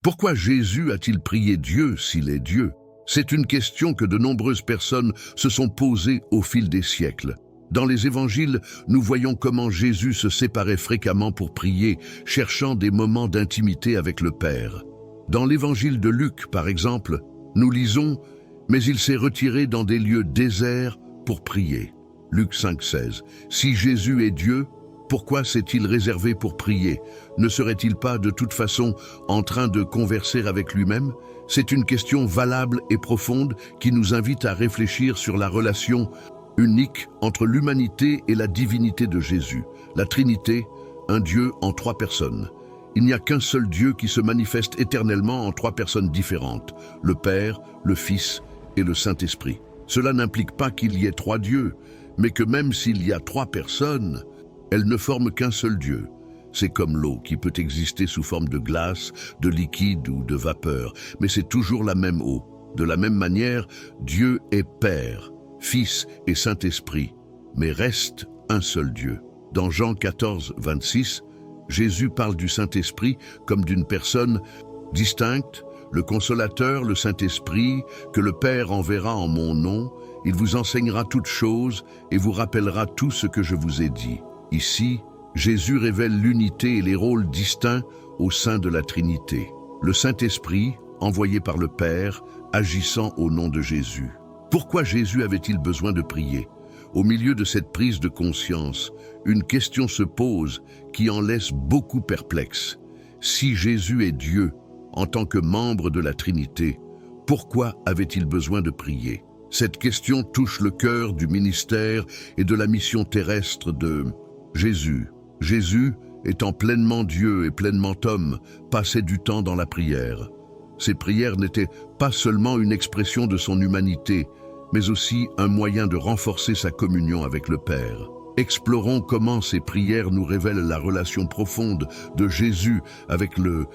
Pourquoi Jésus a-t-il prié Dieu s'il est Dieu? C'est une question que de nombreuses personnes se sont posées au fil des siècles. Dans les évangiles, nous voyons comment Jésus se séparait fréquemment pour prier, cherchant des moments d'intimité avec le Père. Dans l'évangile de Luc, par exemple, nous lisons « Mais il s'est retiré dans des lieux déserts pour prier ». Luc 5,16. Si Jésus est Dieu, pourquoi s'est-il réservé pour prier? Ne serait-il pas de toute façon en train de converser avec lui-même? C'est une question valable et profonde qui nous invite à réfléchir sur la relation unique entre l'humanité et la divinité de Jésus. La Trinité, un Dieu en trois personnes. Il n'y a qu'un seul Dieu qui se manifeste éternellement en trois personnes différentes, le Père, le Fils et le Saint-Esprit. Cela n'implique pas qu'il y ait trois dieux, mais que même s'il y a trois personnes, elles ne forment qu'un seul Dieu. C'est comme l'eau qui peut exister sous forme de glace, de liquide ou de vapeur, mais c'est toujours la même eau. De la même manière, Dieu est Père, Fils et Saint-Esprit, mais reste un seul Dieu. Dans Jean 14, 26, Jésus parle du Saint-Esprit comme d'une personne distincte, le Consolateur, le Saint-Esprit, que le Père enverra en mon nom. Il vous enseignera toutes choses et vous rappellera tout ce que je vous ai dit. Ici, Jésus révèle l'unité et les rôles distincts au sein de la Trinité. Le Saint-Esprit, envoyé par le Père, agissant au nom de Jésus. Pourquoi Jésus avait-il besoin de prier? Au milieu de cette prise de conscience, une question se pose qui en laisse beaucoup perplexes. Si Jésus est Dieu, en tant que membre de la Trinité, pourquoi avait-il besoin de prier? Cette question touche le cœur du ministère et de la mission terrestre de Jésus. Jésus, étant pleinement Dieu et pleinement homme, passait du temps dans la prière. Ses prières n'étaient pas seulement une expression de son humanité, mais aussi un moyen de renforcer sa communion avec le Père. Explorons comment ces prières nous révèlent la relation profonde de Jésus avec le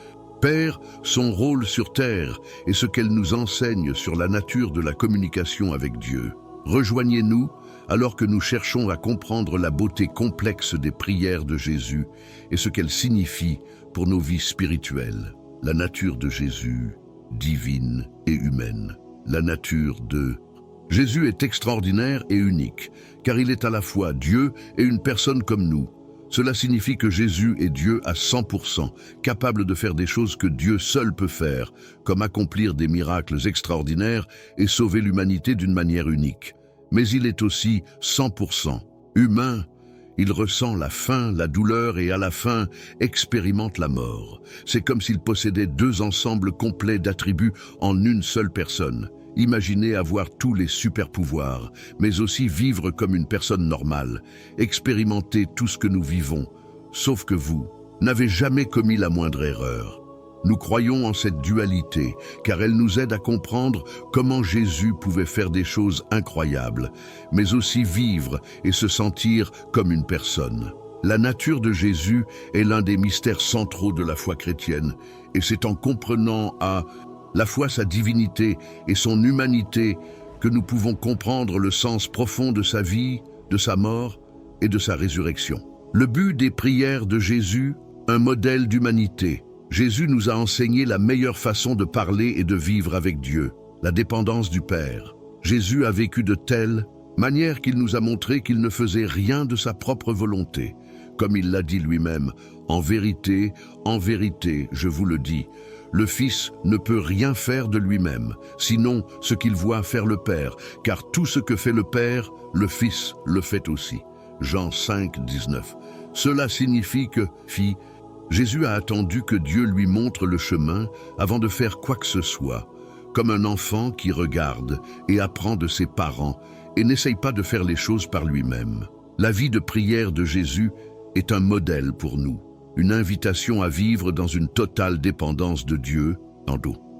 Père, son rôle sur terre et ce qu'elle nous enseigne sur la nature de la communication avec Dieu. Rejoignez-nous alors que nous cherchons à comprendre la beauté complexe des prières de Jésus et ce qu'elles signifient pour nos vies spirituelles. La nature de Jésus, divine et humaine. La nature de Jésus est extraordinaire et unique, car il est à la fois Dieu et une personne comme nous. Cela signifie que Jésus est Dieu à 100%, capable de faire des choses que Dieu seul peut faire, comme accomplir des miracles extraordinaires et sauver l'humanité d'une manière unique. Mais il est aussi 100% humain. Il ressent la faim, la douleur et à la fin expérimente la mort. C'est comme s'il possédait deux ensembles complets d'attributs en une seule personne. Imaginez avoir tous les super-pouvoirs, mais aussi vivre comme une personne normale, expérimenter tout ce que nous vivons, sauf que vous n'avez jamais commis la moindre erreur. Nous croyons en cette dualité, car elle nous aide à comprendre comment Jésus pouvait faire des choses incroyables, mais aussi vivre et se sentir comme une personne. La nature de Jésus est l'un des mystères centraux de la foi chrétienne, et c'est en comprenant à la fois sa divinité et son humanité que nous pouvons comprendre le sens profond de sa vie, de sa mort et de sa résurrection. Le but des prières de Jésus, un modèle d'humanité. Jésus nous a enseigné la meilleure façon de parler et de vivre avec Dieu, la dépendance du Père. Jésus a vécu de telle manière qu'il nous a montré qu'il ne faisait rien de sa propre volonté. Comme il l'a dit lui-même, en vérité, je vous le dis, le Fils ne peut rien faire de lui-même, sinon ce qu'il voit faire le Père, car tout ce que fait le Père, le Fils le fait aussi. Jean 5, 19. Cela signifie que, Jésus a attendu que Dieu lui montre le chemin avant de faire quoi que ce soit, comme un enfant qui regarde et apprend de ses parents et n'essaye pas de faire les choses par lui-même. La vie de prière de Jésus est un modèle pour nous, une invitation à vivre dans une totale dépendance de Dieu,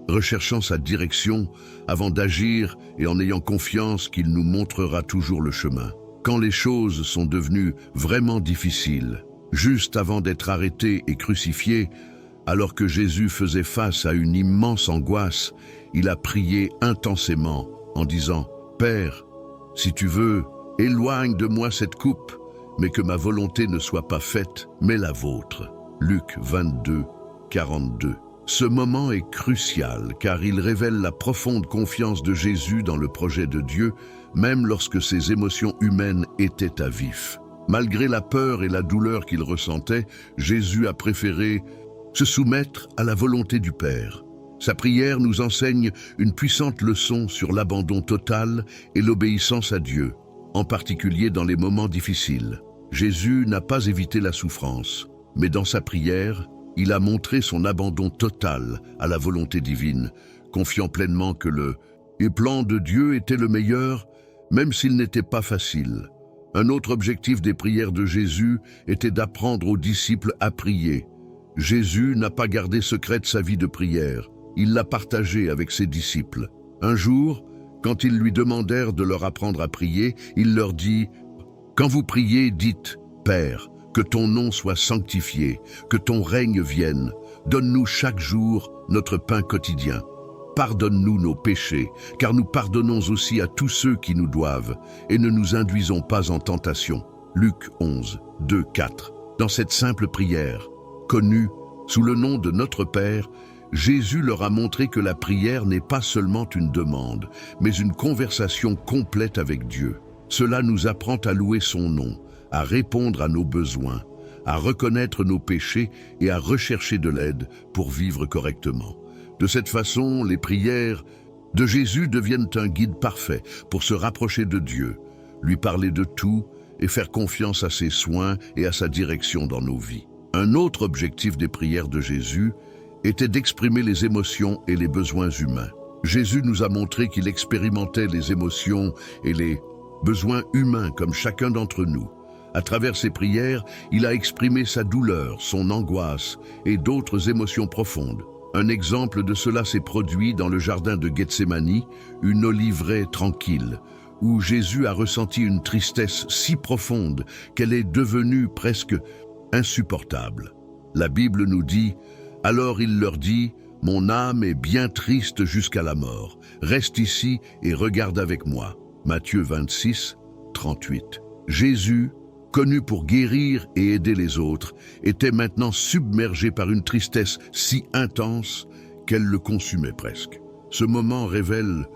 recherchant sa direction avant d'agir et en ayant confiance qu'il nous montrera toujours le chemin. Quand les choses sont devenues vraiment difficiles, juste avant d'être arrêté et crucifié, alors que Jésus faisait face à une immense angoisse, il a prié intensément en disant « Père, si tu veux, éloigne de moi cette coupe, mais que ma volonté ne soit pas faite, mais la vôtre. » Luc 22, 42. Ce moment est crucial car il révèle la profonde confiance de Jésus dans le projet de Dieu, même lorsque ses émotions humaines étaient à vif. Malgré la peur et la douleur qu'il ressentait, Jésus a préféré se soumettre à la volonté du Père. Sa prière nous enseigne une puissante leçon sur l'abandon total et l'obéissance à Dieu, en particulier dans les moments difficiles. Jésus n'a pas évité la souffrance, mais dans sa prière, il a montré son abandon total à la volonté divine, confiant pleinement que le plan de Dieu était le meilleur, même s'il n'était pas facile. Un autre objectif des prières de Jésus était d'apprendre aux disciples à prier. Jésus n'a pas gardé secrète sa vie de prière, il l'a partagée avec ses disciples. Un jour, quand ils lui demandèrent de leur apprendre à prier, il leur dit « Quand vous priez, dites « Père, que ton nom soit sanctifié, que ton règne vienne. Donne-nous chaque jour notre pain quotidien. Pardonne-nous nos péchés, car nous pardonnons aussi à tous ceux qui nous doivent, et ne nous induisons pas en tentation. » Luc 11, 2, 4. Dans cette simple prière, connue sous le nom de Notre Père, Jésus leur a montré que la prière n'est pas seulement une demande, mais une conversation complète avec Dieu. Cela nous apprend à louer son nom, à répondre à nos besoins, à reconnaître nos péchés et à rechercher de l'aide pour vivre correctement. De cette façon, les prières de Jésus deviennent un guide parfait pour se rapprocher de Dieu, lui parler de tout et faire confiance à ses soins et à sa direction dans nos vies. Un autre objectif des prières de Jésus était d'exprimer les émotions et les besoins humains. Jésus nous a montré qu'il expérimentait les émotions et les besoins humains comme chacun d'entre nous. À travers ses prières, il a exprimé sa douleur, son angoisse et d'autres émotions profondes. Un exemple de cela s'est produit dans le jardin de Gethsémani, une oliveraie tranquille, où Jésus a ressenti une tristesse si profonde qu'elle est devenue presque insupportable. La Bible nous dit « Alors il leur dit, mon âme est bien triste jusqu'à la mort. Reste ici et regarde avec moi. » Matthieu 26, 38. Jésus, connu pour guérir et aider les autres, était maintenant submergé par une tristesse si intense qu'elle le consumait presque. Ce moment révèle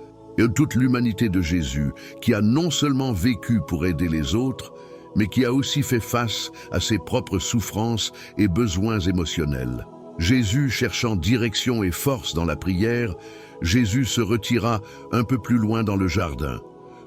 toute l'humanité de Jésus, qui a non seulement vécu pour aider les autres, mais qui a aussi fait face à ses propres souffrances et besoins émotionnels. Jésus cherchant direction et force dans la prière, Jésus se retira un peu plus loin dans le jardin,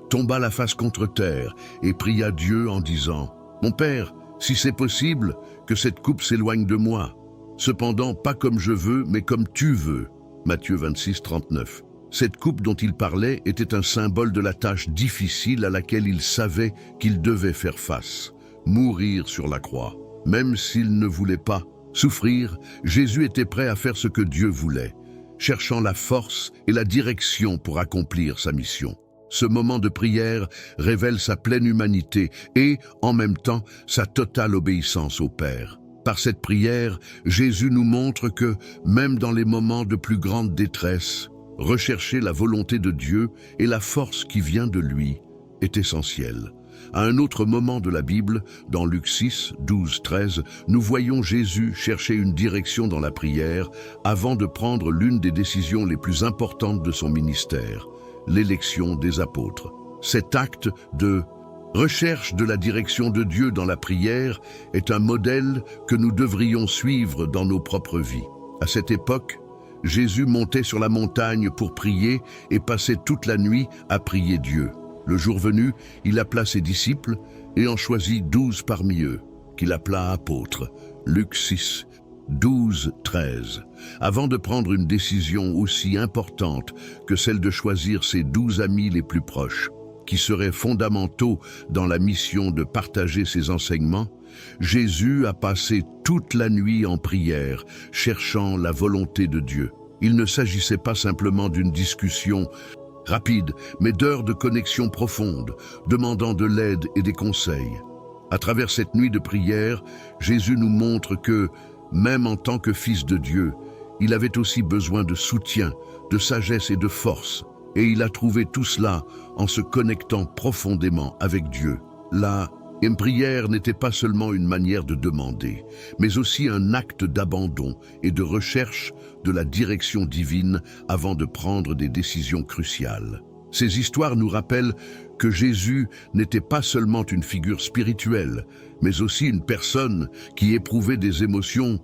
tomba la face contre terre et pria Dieu en disant « Mon Père, si c'est possible, que cette coupe s'éloigne de moi. Cependant, pas comme je veux, mais comme tu veux. » Matthieu 26, 39. Cette coupe dont il parlait était un symbole de la tâche difficile à laquelle il savait qu'il devait faire face, mourir sur la croix. Même s'il ne voulait pas souffrir, Jésus était prêt à faire ce que Dieu voulait, cherchant la force et la direction pour accomplir sa mission. Ce moment de prière révèle sa pleine humanité et, en même temps, sa totale obéissance au Père. Par cette prière, Jésus nous montre que, même dans les moments de plus grande détresse, rechercher la volonté de Dieu et la force qui vient de lui est essentiel. À un autre moment de la Bible, dans Luc 6, 12, 13, nous voyons Jésus chercher une direction dans la prière avant de prendre l'une des décisions les plus importantes de son ministère, l'élection des apôtres. Cet acte de recherche de la direction de Dieu dans la prière est un modèle que nous devrions suivre dans nos propres vies. À cette époque, Jésus montait sur la montagne pour prier et passait toute la nuit à prier Dieu. Le jour venu, il appela ses disciples et en choisit 12 parmi eux, qu'il appela apôtres. Luc 6, 12, 13. Avant de prendre une décision aussi importante que celle de choisir ses 12 amis les plus proches, qui seraient fondamentaux dans la mission de partager ses enseignements, Jésus a passé toute la nuit en prière, cherchant la volonté de Dieu. Il ne s'agissait pas simplement d'une discussion rapide, mais d'heures de connexion profonde, demandant de l'aide et des conseils. À travers cette nuit de prière, Jésus nous montre que, même en tant que fils de Dieu, il avait aussi besoin de soutien, de sagesse et de force, et il a trouvé tout cela en se connectant profondément avec Dieu. La Une prière n'était pas seulement une manière de demander, mais aussi un acte d'abandon et de recherche de la direction divine avant de prendre des décisions cruciales. Ces histoires nous rappellent que Jésus n'était pas seulement une figure spirituelle, mais aussi une personne qui éprouvait des émotions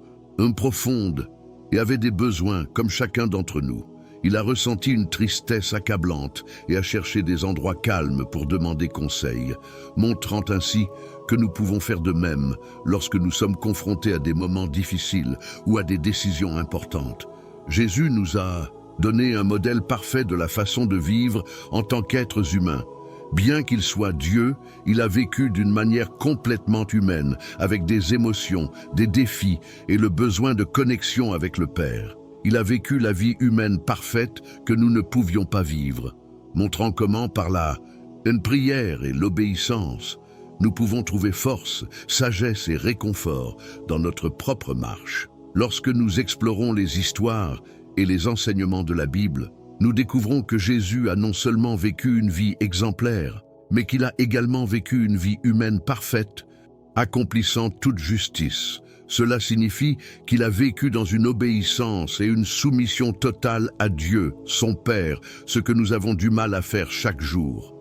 profondes et avait des besoins comme chacun d'entre nous. Il a ressenti une tristesse accablante et a cherché des endroits calmes pour demander conseil, montrant ainsi que nous pouvons faire de même lorsque nous sommes confrontés à des moments difficiles ou à des décisions importantes. Jésus nous a donné un modèle parfait de la façon de vivre en tant qu'êtres humains. Bien qu'il soit Dieu, il a vécu d'une manière complètement humaine, avec des émotions, des défis et le besoin de connexion avec le Père. Il a vécu la vie humaine parfaite que nous ne pouvions pas vivre, montrant comment, par la prière et l'obéissance, nous pouvons trouver force, sagesse et réconfort dans notre propre marche. Lorsque nous explorons les histoires et les enseignements de la Bible, nous découvrons que Jésus a non seulement vécu une vie exemplaire, mais qu'il a également vécu une vie humaine parfaite, accomplissant toute justice. Cela signifie qu'il a vécu dans une obéissance et une soumission totale à Dieu, son Père, ce que nous avons du mal à faire chaque jour.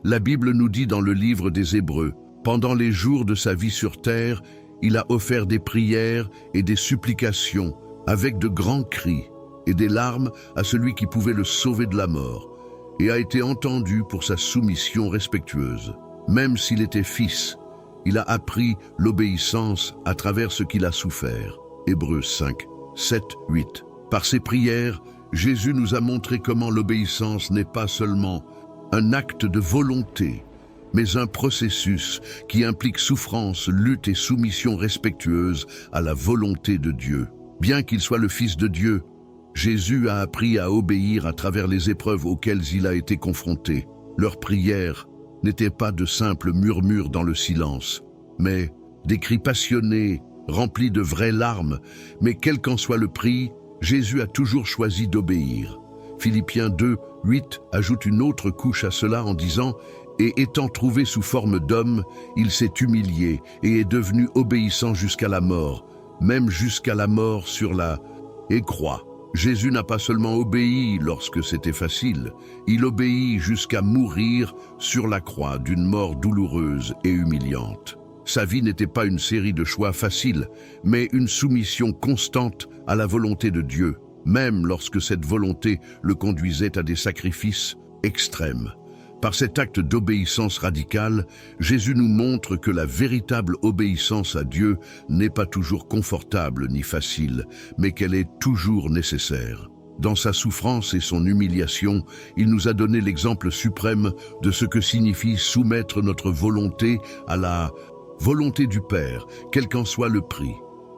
La Bible nous dit dans le livre des Hébreux, « Pendant les jours de sa vie sur terre, il a offert des prières et des supplications avec de grands cris et des larmes à celui qui pouvait le sauver de la mort, et a été entendu pour sa soumission respectueuse. Même s'il était fils, il a appris l'obéissance à travers ce qu'il a souffert. » Hébreux 5, 7, 8. Par ses prières, Jésus nous a montré comment l'obéissance n'est pas seulement un acte de volonté, mais un processus qui implique souffrance, lutte et soumission respectueuse à la volonté de Dieu. Bien qu'il soit le Fils de Dieu, Jésus a appris à obéir à travers les épreuves auxquelles il a été confronté. Leurs prières n'étaient pas de simples murmures dans le silence, mais des cris passionnés, remplis de vraies larmes. Mais quel qu'en soit le prix, Jésus a toujours choisi d'obéir. Philippiens 2, 8 ajoute une autre couche à cela en disant « Et étant trouvé sous forme d'homme, il s'est humilié et est devenu obéissant jusqu'à la mort, même jusqu'à la mort sur la croix. » Jésus n'a pas seulement obéi lorsque c'était facile, il obéit jusqu'à mourir sur la croix d'une mort douloureuse et humiliante. Sa vie n'était pas une série de choix faciles, mais une soumission constante à la volonté de Dieu, même lorsque cette volonté le conduisait à des sacrifices extrêmes. Par cet acte d'obéissance radicale, Jésus nous montre que la véritable obéissance à Dieu n'est pas toujours confortable ni facile, mais qu'elle est toujours nécessaire. Dans sa souffrance et son humiliation, il nous a donné l'exemple suprême de ce que signifie soumettre notre volonté à la volonté du Père, quel qu'en soit le prix.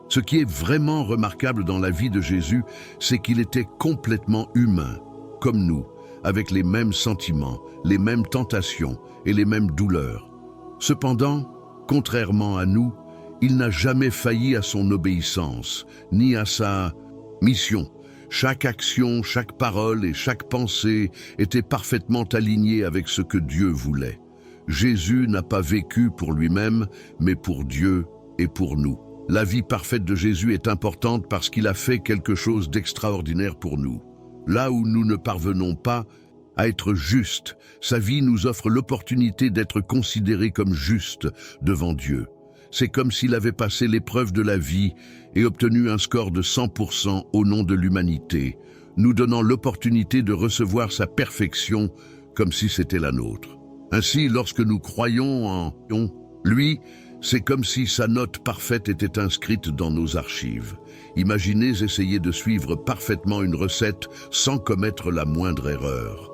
Ce qui est vraiment remarquable dans la vie de Jésus, c'est qu'il était complètement humain, comme nous, avec les mêmes sentiments, les mêmes tentations et les mêmes douleurs. Cependant, contrairement à nous, il n'a jamais failli à son obéissance, ni à sa mission. Chaque action, chaque parole et chaque pensée étaient parfaitement alignées avec ce que Dieu voulait. Jésus n'a pas vécu pour lui-même, mais pour Dieu et pour nous. La vie parfaite de Jésus est importante parce qu'il a fait quelque chose d'extraordinaire pour nous. Là où nous ne parvenons pas à être justes, sa vie nous offre l'opportunité d'être considérés comme justes devant Dieu. C'est comme s'il avait passé l'épreuve de la vie et obtenu un score de 100% au nom de l'humanité, nous donnant l'opportunité de recevoir sa perfection comme si c'était la nôtre. Ainsi, lorsque nous croyons en lui, c'est comme si sa note parfaite était inscrite dans nos archives. Imaginez essayer de suivre parfaitement une recette sans commettre la moindre erreur.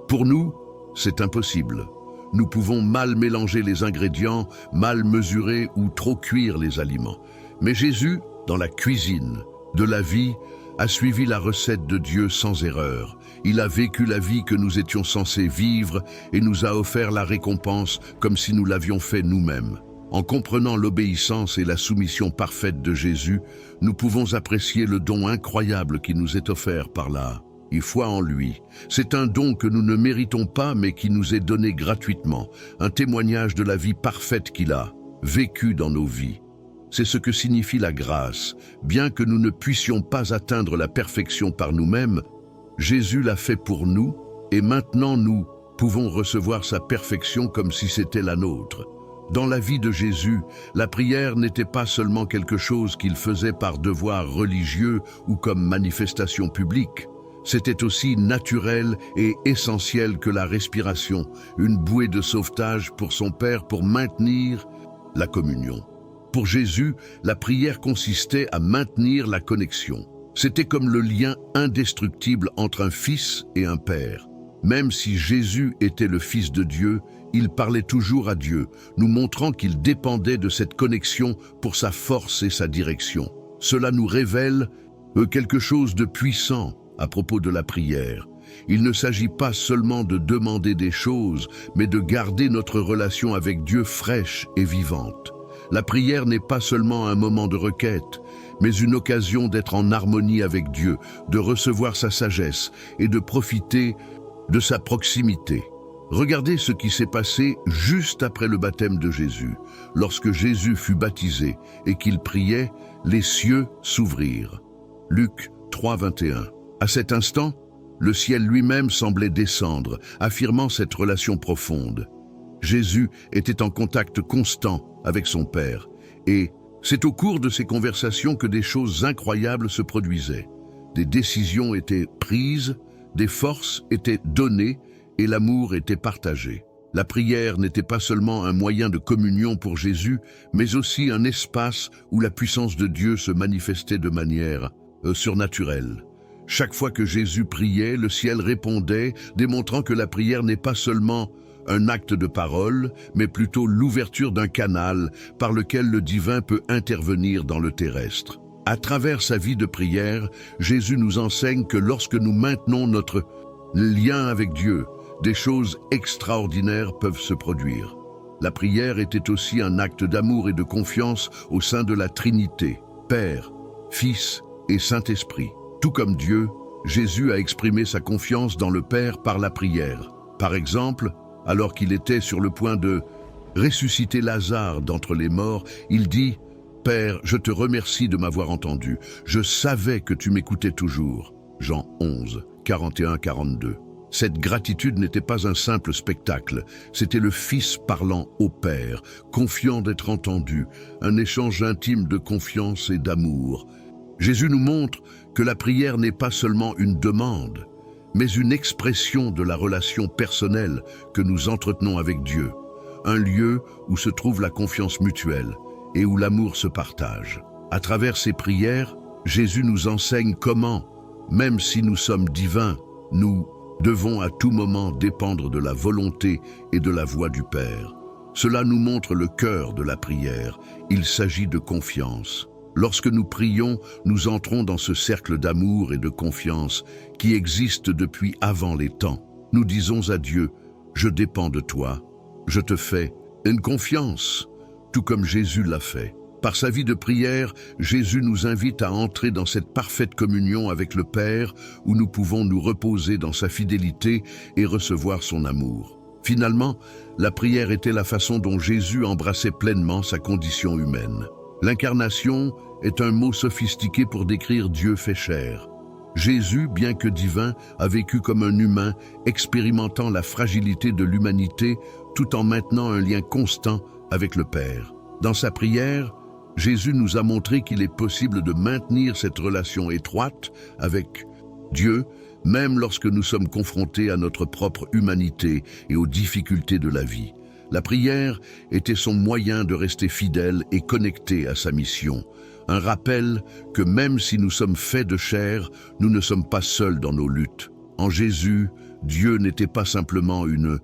Pour nous, c'est impossible. Nous pouvons mal mélanger les ingrédients, mal mesurer ou trop cuire les aliments. Mais Jésus, dans la cuisine de la vie, a suivi la recette de Dieu sans erreur. Il a vécu la vie que nous étions censés vivre et nous a offert la récompense comme si nous l'avions fait nous-mêmes. En comprenant l'obéissance et la soumission parfaite de Jésus, nous pouvons apprécier le don incroyable qui nous est offert par la et foi en lui. C'est un don que nous ne méritons pas mais qui nous est donné gratuitement, un témoignage de la vie parfaite qu'il a vécue dans nos vies. C'est ce que signifie la grâce. Bien que nous ne puissions pas atteindre la perfection par nous-mêmes, Jésus l'a fait pour nous et maintenant nous pouvons recevoir sa perfection comme si c'était la nôtre. Dans la vie de Jésus, la prière n'était pas seulement quelque chose qu'il faisait par devoir religieux ou comme manifestation publique. C'était aussi naturel et essentiel que la respiration, une bouée de sauvetage pour son Père pour maintenir la communion. Pour Jésus, la prière consistait à maintenir la connexion. C'était comme le lien indestructible entre un fils et un père. Même si Jésus était le Fils de Dieu, il parlait toujours à Dieu, nous montrant qu'il dépendait de cette connexion pour sa force et sa direction. Cela nous révèle quelque chose de puissant à propos de la prière. Il ne s'agit pas seulement de demander des choses, mais de garder notre relation avec Dieu fraîche et vivante. La prière n'est pas seulement un moment de requête, mais une occasion d'être en harmonie avec Dieu, de recevoir sa sagesse et de profiter de sa proximité. Regardez ce qui s'est passé juste après le baptême de Jésus. Lorsque Jésus fut baptisé et qu'il priait, les cieux s'ouvrirent. Luc 3, 21. À cet instant, le ciel lui-même semblait descendre, affirmant cette relation profonde. Jésus était en contact constant avec son Père, et c'est au cours de ces conversations que des choses incroyables se produisaient. Des décisions étaient prises, des forces étaient données et l'amour était partagé. La prière n'était pas seulement un moyen de communion pour Jésus, mais aussi un espace où la puissance de Dieu se manifestait de manière surnaturelle. Chaque fois que Jésus priait, le ciel répondait, démontrant que la prière n'est pas seulement un acte de parole, mais plutôt l'ouverture d'un canal par lequel le divin peut intervenir dans le terrestre. À travers sa vie de prière, Jésus nous enseigne que lorsque nous maintenons notre lien avec Dieu, des choses extraordinaires peuvent se produire. La prière était aussi un acte d'amour et de confiance au sein de la Trinité, Père, Fils et Saint-Esprit. Tout comme Dieu, Jésus a exprimé sa confiance dans le Père par la prière. Par exemple, alors qu'il était sur le point de ressusciter Lazare d'entre les morts, il dit « Père, je te remercie de m'avoir entendu. Je savais que tu m'écoutais toujours. » Jean 11, 41-42. Cette gratitude n'était pas un simple spectacle, c'était le Fils parlant au Père, confiant d'être entendu, un échange intime de confiance et d'amour. Jésus nous montre que la prière n'est pas seulement une demande, mais une expression de la relation personnelle que nous entretenons avec Dieu, un lieu où se trouve la confiance mutuelle et où l'amour se partage. À travers ces prières, Jésus nous enseigne comment, même si nous sommes divins, nous devons à tout moment dépendre de la volonté et de la voix du Père. Cela nous montre le cœur de la prière. Il s'agit de confiance. Lorsque nous prions, nous entrons dans ce cercle d'amour et de confiance qui existe depuis avant les temps. Nous disons à Dieu, « Je dépends de toi, je te fais une confiance », tout comme Jésus l'a fait. Par sa vie de prière, Jésus nous invite à entrer dans cette parfaite communion avec le Père où nous pouvons nous reposer dans sa fidélité et recevoir son amour. Finalement, la prière était la façon dont Jésus embrassait pleinement sa condition humaine. L'incarnation est un mot sophistiqué pour décrire Dieu fait chair. Jésus, bien que divin, a vécu comme un humain, expérimentant la fragilité de l'humanité tout en maintenant un lien constant avec le Père. Dans sa prière, Jésus nous a montré qu'il est possible de maintenir cette relation étroite avec Dieu, même lorsque nous sommes confrontés à notre propre humanité et aux difficultés de la vie. La prière était son moyen de rester fidèle et connecté à sa mission. Un rappel que même si nous sommes faits de chair, nous ne sommes pas seuls dans nos luttes. En Jésus, Dieu n'était pas simplement une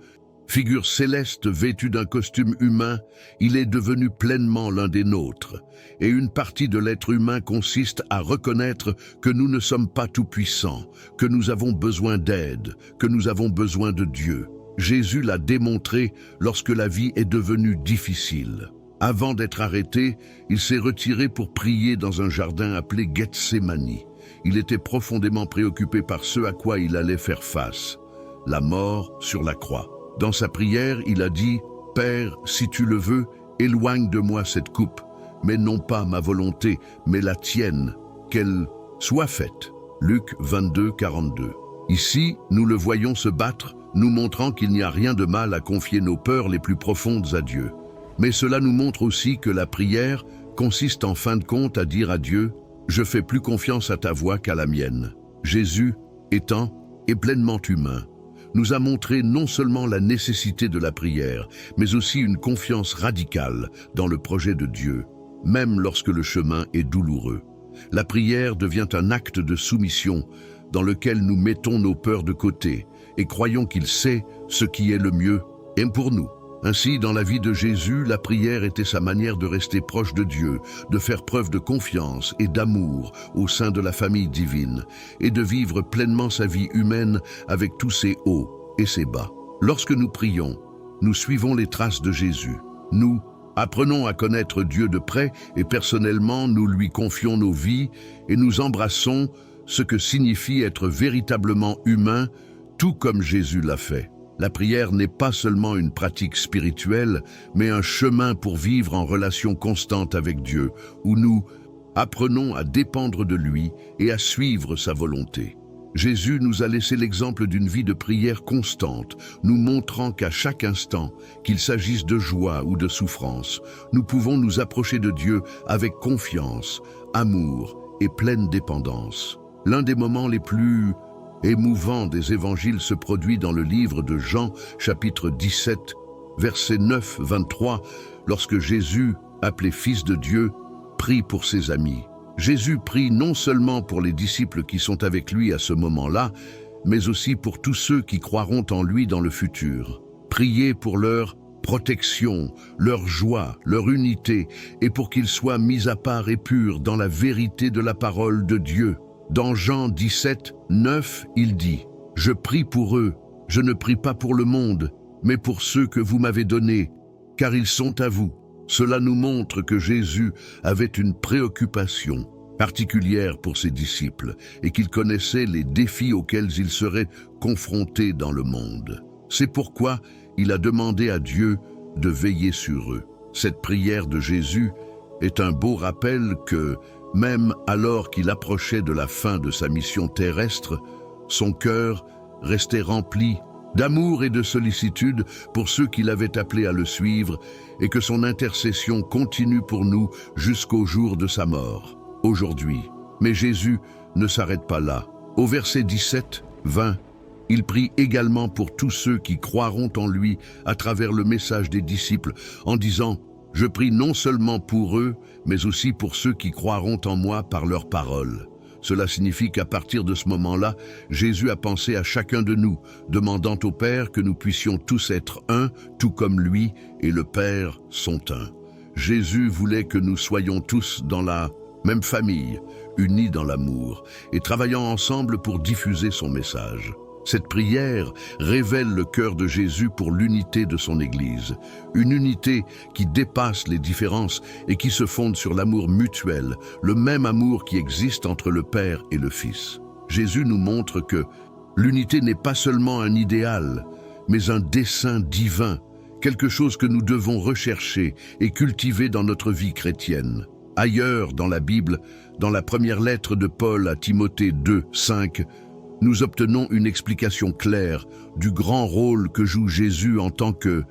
figure céleste vêtue d'un costume humain, il est devenu pleinement l'un des nôtres. Et une partie de l'être humain consiste à reconnaître que nous ne sommes pas tout-puissants, que nous avons besoin d'aide, que nous avons besoin de Dieu. Jésus l'a démontré lorsque la vie est devenue difficile. Avant d'être arrêté, il s'est retiré pour prier dans un jardin appelé Gethsémani. il était profondément préoccupé par ce à quoi il allait faire face, la mort sur la croix. Dans sa prière, il a dit « Père, si tu le veux, éloigne de moi cette coupe, mais non pas ma volonté, mais la tienne, qu'elle soit faite. » Luc 22, 42. Ici, nous le voyons se battre, nous montrant qu'il n'y a rien de mal à confier nos peurs les plus profondes à Dieu. Mais cela nous montre aussi que la prière consiste en fin de compte à dire à Dieu « Je fais plus confiance à ta voix qu'à la mienne ». Jésus, étant et pleinement humain, nous a montré non seulement la nécessité de la prière, mais aussi une confiance radicale dans le projet de Dieu, même lorsque le chemin est douloureux. La prière devient un acte de soumission dans lequel nous mettons nos peurs de côté et croyons qu'il sait ce qui est le mieux et pour nous. Ainsi, dans la vie de Jésus, la prière était sa manière de rester proche de Dieu, de faire preuve de confiance et d'amour au sein de la famille divine et de vivre pleinement sa vie humaine avec tous ses hauts et ses bas. Lorsque nous prions, nous suivons les traces de Jésus. Nous apprenons à connaître Dieu de près et personnellement, nous lui confions nos vies et nous embrassons ce que signifie être véritablement humain, tout comme Jésus l'a fait. La prière n'est pas seulement une pratique spirituelle, mais un chemin pour vivre en relation constante avec Dieu, où nous apprenons à dépendre de lui et à suivre sa volonté. Jésus nous a laissé l'exemple d'une vie de prière constante, nous montrant qu'à chaque instant, qu'il s'agisse de joie ou de souffrance, nous pouvons nous approcher de Dieu avec confiance, amour et pleine dépendance. L'un des moments les plus émouvant des évangiles se produit dans le livre de Jean, chapitre 17, verset 9-23, lorsque Jésus, appelé Fils de Dieu, prie pour ses amis. Jésus prie non seulement pour les disciples qui sont avec lui à ce moment-là, mais aussi pour tous ceux qui croiront en lui dans le futur. Priez pour leur protection, leur joie, leur unité, et pour qu'ils soient mis à part et purs dans la vérité de la parole de Dieu. Dans Jean 17, 9, il dit « Je prie pour eux, je ne prie pas pour le monde, mais pour ceux que vous m'avez donnés, car ils sont à vous. » Cela nous montre que Jésus avait une préoccupation particulière pour ses disciples et qu'il connaissait les défis auxquels ils seraient confrontés dans le monde. C'est pourquoi il a demandé à Dieu de veiller sur eux. Cette prière de Jésus est un beau rappel que, même alors qu'il approchait de la fin de sa mission terrestre, son cœur restait rempli d'amour et de sollicitude pour ceux qui l'avaient appelé à le suivre et que son intercession continue pour nous jusqu'au jour de sa mort, aujourd'hui. Mais Jésus ne s'arrête pas là. Au verset 17, 20, il prie également pour tous ceux qui croiront en lui à travers le message des disciples en disant « Je prie non seulement pour eux, mais aussi pour ceux qui croiront en moi par leurs paroles. » Cela signifie qu'à partir de ce moment-là, Jésus a pensé à chacun de nous, demandant au Père que nous puissions tous être un, tout comme lui et le Père sont un. Jésus voulait que nous soyons tous dans la même famille, unis dans l'amour, et travaillant ensemble pour diffuser son message. Cette prière révèle le cœur de Jésus pour l'unité de son Église, une unité qui dépasse les différences et qui se fonde sur l'amour mutuel, le même amour qui existe entre le Père et le Fils. Jésus nous montre que l'unité n'est pas seulement un idéal, mais un dessein divin, quelque chose que nous devons rechercher et cultiver dans notre vie chrétienne. Ailleurs dans la Bible, dans la première lettre de Paul à Timothée 2, 5, nous obtenons une explication claire du grand rôle que joue Jésus en tant que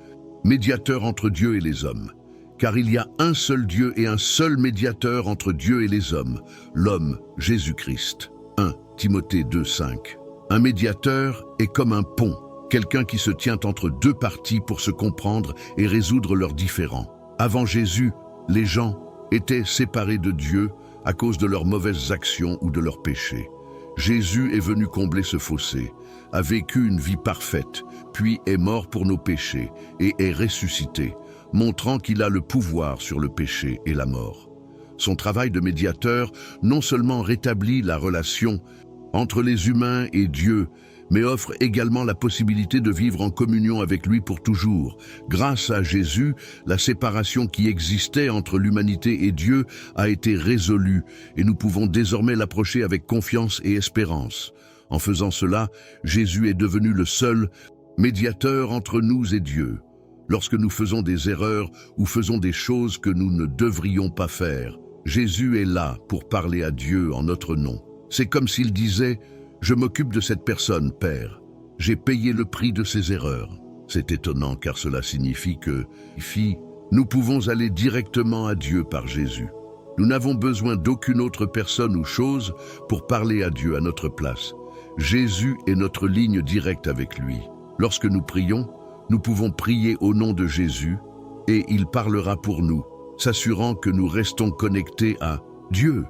médiateur entre Dieu et les hommes. Car il y a un seul Dieu et un seul médiateur entre Dieu et les hommes, l'homme Jésus-Christ. 1 Timothée 2, 5. Un médiateur est comme un pont, quelqu'un qui se tient entre deux parties pour se comprendre et résoudre leurs différends. Avant Jésus, les gens étaient séparés de Dieu à cause de leurs mauvaises actions ou de leurs péchés. Jésus est venu combler ce fossé, a vécu une vie parfaite, puis est mort pour nos péchés et est ressuscité, montrant qu'il a le pouvoir sur le péché et la mort. Son travail de médiateur non seulement rétablit la relation entre les humains et Dieu, mais offre également la possibilité de vivre en communion avec lui pour toujours. Grâce à Jésus, la séparation qui existait entre l'humanité et Dieu a été résolue et nous pouvons désormais l'approcher avec confiance et espérance. En faisant cela, Jésus est devenu le seul médiateur entre nous et Dieu. Lorsque nous faisons des erreurs ou faisons des choses que nous ne devrions pas faire, Jésus est là pour parler à Dieu en notre nom. C'est comme s'il disait « Je m'occupe de cette personne, Père. J'ai payé le prix de ses erreurs. » C'est étonnant car cela signifie que, nous pouvons aller directement à Dieu par Jésus. Nous n'avons besoin d'aucune autre personne ou chose pour parler à Dieu à notre place. Jésus est notre ligne directe avec lui. Lorsque nous prions, nous pouvons prier au nom de Jésus et il parlera pour nous, s'assurant que nous restons connectés à Dieu.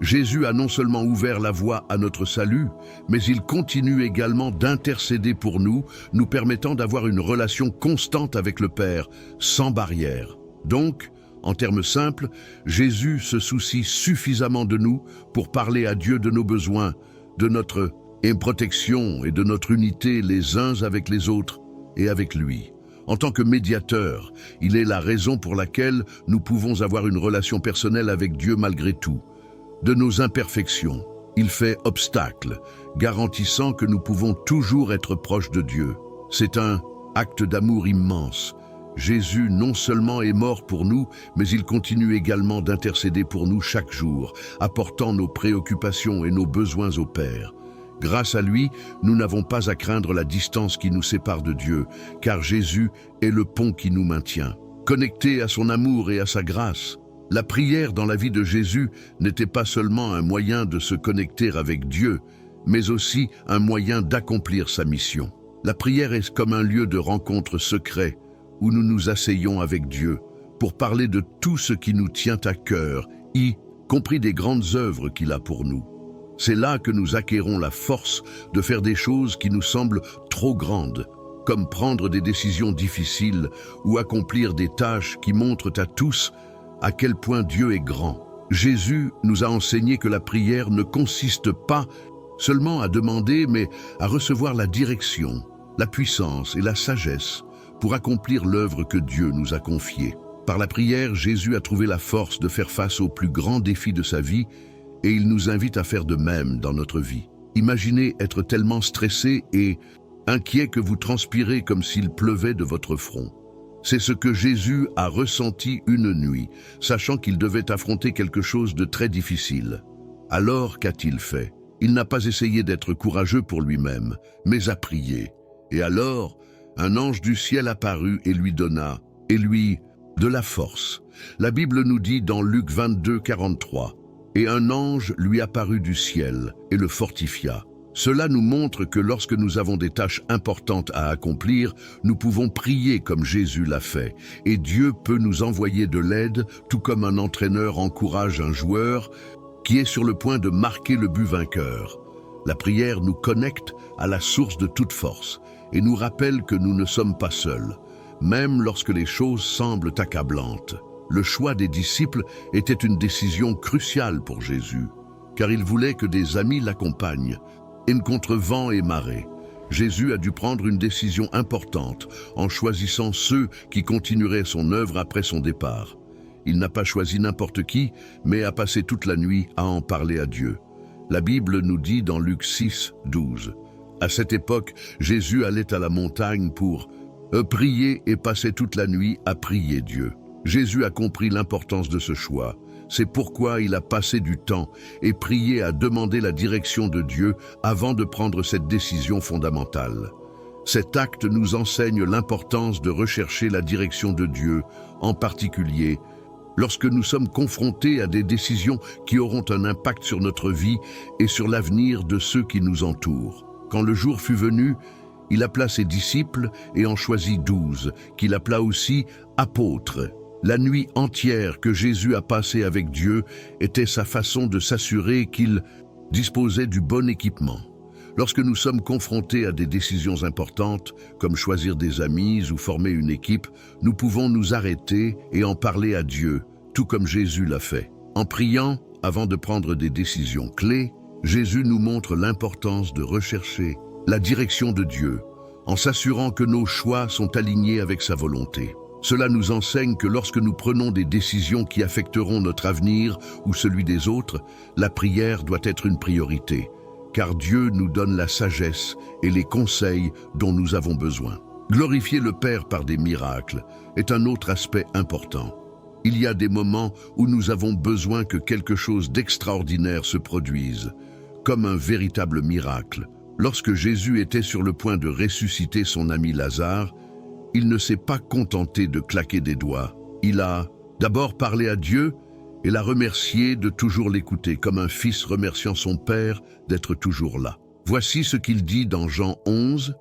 Jésus a non seulement ouvert la voie à notre salut, mais il continue également d'intercéder pour nous, nous permettant d'avoir une relation constante avec le Père, sans barrière. Donc, en termes simples, Jésus se soucie suffisamment de nous pour parler à Dieu de nos besoins, de notre protection et de notre unité les uns avec les autres et avec lui. En tant que médiateur, il est la raison pour laquelle nous pouvons avoir une relation personnelle avec Dieu malgré tout. De nos imperfections, il fait obstacle, garantissant que nous pouvons toujours être proches de Dieu. C'est un acte d'amour immense. Jésus non seulement est mort pour nous, mais il continue également d'intercéder pour nous chaque jour, apportant nos préoccupations et nos besoins au Père. Grâce à lui, nous n'avons pas à craindre la distance qui nous sépare de Dieu, car Jésus est le pont qui nous maintient. Connecté à son amour et à sa grâce, la prière dans la vie de Jésus n'était pas seulement un moyen de se connecter avec Dieu, mais aussi un moyen d'accomplir sa mission. La prière est comme un lieu de rencontre secret où nous nous asseyons avec Dieu pour parler de tout ce qui nous tient à cœur, y compris des grandes œuvres qu'il a pour nous. C'est là que nous acquérons la force de faire des choses qui nous semblent trop grandes, comme prendre des décisions difficiles ou accomplir des tâches qui montrent à tous à quel point Dieu est grand. Jésus nous a enseigné que la prière ne consiste pas seulement à demander, mais à recevoir la direction, la puissance et la sagesse pour accomplir l'œuvre que Dieu nous a confiée. Par la prière, Jésus a trouvé la force de faire face aux plus grands défis de sa vie et il nous invite à faire de même dans notre vie. Imaginez être tellement stressé et inquiet que vous transpirez comme s'il pleuvait de votre front. C'est ce que Jésus a ressenti une nuit, sachant qu'il devait affronter quelque chose de très difficile. Alors, qu'a-t-il fait? Il n'a pas essayé d'être courageux pour lui-même, mais a prié. Et alors, un ange du ciel apparut et lui donna, de la force. La Bible nous dit dans Luc 22, 43, « Et un ange lui apparut du ciel et le fortifia. » Cela nous montre que lorsque nous avons des tâches importantes à accomplir, nous pouvons prier comme Jésus l'a fait. Et Dieu peut nous envoyer de l'aide, tout comme un entraîneur encourage un joueur qui est sur le point de marquer le but vainqueur. La prière nous connecte à la source de toute force et nous rappelle que nous ne sommes pas seuls, même lorsque les choses semblent accablantes. Le choix des disciples était une décision cruciale pour Jésus, car il voulait que des amis l'accompagnent. Contre vent et marée, Jésus a dû prendre une décision importante en choisissant ceux qui continueraient son œuvre après son départ. Il n'a pas choisi n'importe qui, mais a passé toute la nuit à en parler à Dieu. La Bible nous dit dans Luc 6, 12, « À cette époque, Jésus allait à la montagne pour prier et passait toute la nuit à prier Dieu. » Jésus a compris l'importance de ce choix. C'est pourquoi il a passé du temps et prié à demander la direction de Dieu avant de prendre cette décision fondamentale. Cet acte nous enseigne l'importance de rechercher la direction de Dieu, en particulier lorsque nous sommes confrontés à des décisions qui auront un impact sur notre vie et sur l'avenir de ceux qui nous entourent. Quand le jour fut venu, il appela ses disciples et en choisit 12, qu'il appela aussi apôtres. La nuit entière que Jésus a passée avec Dieu était sa façon de s'assurer qu'il disposait du bon équipement. Lorsque nous sommes confrontés à des décisions importantes, comme choisir des amis ou former une équipe, nous pouvons nous arrêter et en parler à Dieu, tout comme Jésus l'a fait. En priant, avant de prendre des décisions clés, Jésus nous montre l'importance de rechercher la direction de Dieu, en s'assurant que nos choix sont alignés avec sa volonté. Cela nous enseigne que lorsque nous prenons des décisions qui affecteront notre avenir ou celui des autres, la prière doit être une priorité, car Dieu nous donne la sagesse et les conseils dont nous avons besoin. Glorifier le Père par des miracles est un autre aspect important. Il y a des moments où nous avons besoin que quelque chose d'extraordinaire se produise, comme un véritable miracle. Lorsque Jésus était sur le point de ressusciter son ami Lazare, il ne s'est pas contenté de claquer des doigts. Il a d'abord parlé à Dieu et l'a remercié de toujours l'écouter, comme un fils remerciant son père d'être toujours là. Voici ce qu'il dit dans Jean 11,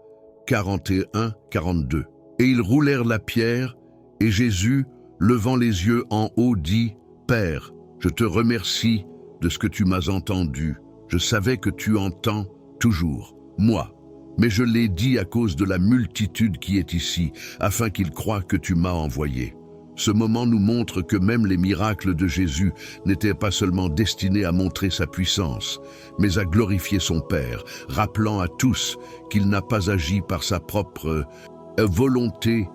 41-42. Et ils roulèrent la pierre, et Jésus, levant les yeux en haut, dit, « Père, je te remercie de ce que tu m'as entendu. Je savais que tu entends toujours, moi. Mais je l'ai dit à cause de la multitude qui est ici, afin qu'ils croient que tu m'as envoyé. » Ce moment nous montre que même les miracles de Jésus n'étaient pas seulement destinés à montrer sa puissance, mais à glorifier son Père, rappelant à tous qu'il n'a pas agi par sa propre volonté,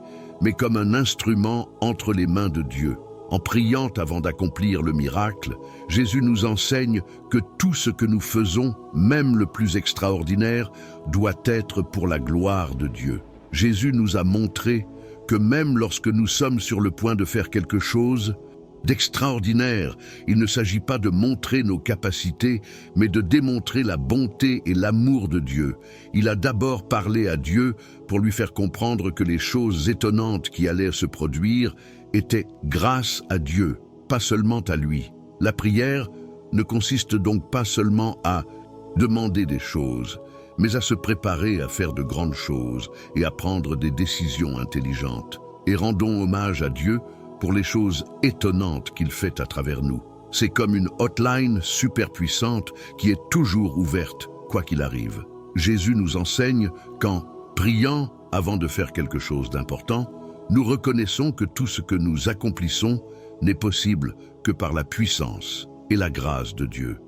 mais comme un instrument entre les mains de Dieu. En priant avant d'accomplir le miracle, Jésus nous enseigne que tout ce que nous faisons, même le plus extraordinaire, doit être pour la gloire de Dieu. Jésus nous a montré que même lorsque nous sommes sur le point de faire quelque chose d'extraordinaire, il ne s'agit pas de montrer nos capacités, mais de démontrer la bonté et l'amour de Dieu. Il a d'abord parlé à Dieu pour lui faire comprendre que les choses étonnantes qui allaient se produire étaient grâce à Dieu, pas seulement à lui. La prière ne consiste donc pas seulement à demander des choses, mais à se préparer à faire de grandes choses et à prendre des décisions intelligentes. Et rendons hommage à Dieu pour les choses étonnantes qu'il fait à travers nous. C'est comme une hotline super puissante qui est toujours ouverte, quoi qu'il arrive. Jésus nous enseigne qu'en priant avant de faire quelque chose d'important, nous reconnaissons que tout ce que nous accomplissons n'est possible que par la puissance et la grâce de Dieu.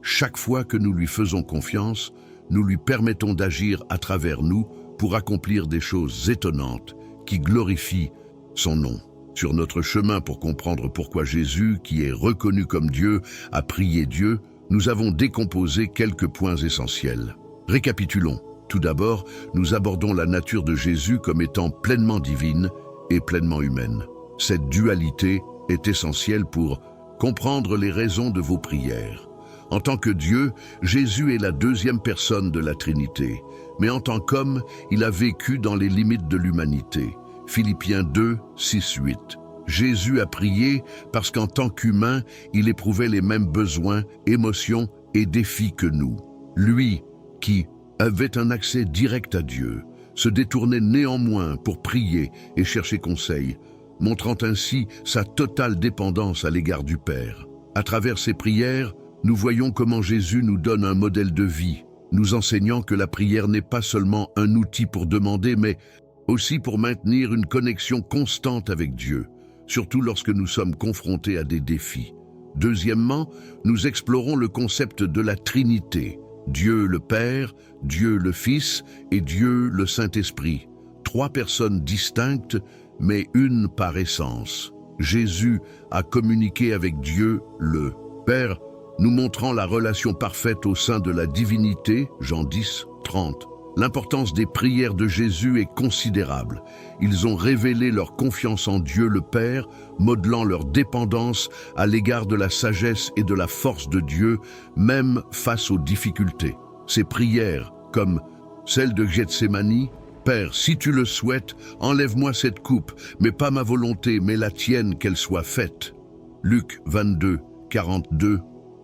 Chaque fois que nous lui faisons confiance, nous lui permettons d'agir à travers nous pour accomplir des choses étonnantes qui glorifient son nom. Sur notre chemin pour comprendre pourquoi Jésus, qui est reconnu comme Dieu, a prié Dieu, nous avons décomposé quelques points essentiels. Récapitulons. Tout d'abord, nous abordons la nature de Jésus comme étant pleinement divine et pleinement humaine. Cette dualité est essentielle pour comprendre les raisons de vos prières. En tant que Dieu, Jésus est la deuxième personne de la Trinité, mais en tant qu'homme, il a vécu dans les limites de l'humanité. Philippiens 2, 6, 8. Jésus a prié parce qu'en tant qu'humain, il éprouvait les mêmes besoins, émotions et défis que nous. Lui, qui avait un accès direct à Dieu, se détournait néanmoins pour prier et chercher conseil, montrant ainsi sa totale dépendance à l'égard du Père. À travers ses prières, nous voyons comment Jésus nous donne un modèle de vie, nous enseignant que la prière n'est pas seulement un outil pour demander, mais aussi pour maintenir une connexion constante avec Dieu, surtout lorsque nous sommes confrontés à des défis. Deuxièmement, nous explorons le concept de la Trinité, Dieu le Père, Dieu le Fils et Dieu le Saint-Esprit. Trois personnes distinctes, mais une par essence. Jésus a communiqué avec Dieu le Père, nous montrant la relation parfaite au sein de la divinité, Jean 10, 30. L'importance des prières de Jésus est considérable. Ils ont révélé leur confiance en Dieu le Père, modelant leur dépendance à l'égard de la sagesse et de la force de Dieu, même face aux difficultés. Ces prières, comme celle de Gethsémani, « Père, si tu le souhaites, enlève-moi cette coupe, mais pas ma volonté, mais la tienne qu'elle soit faite. » Luc 22, 42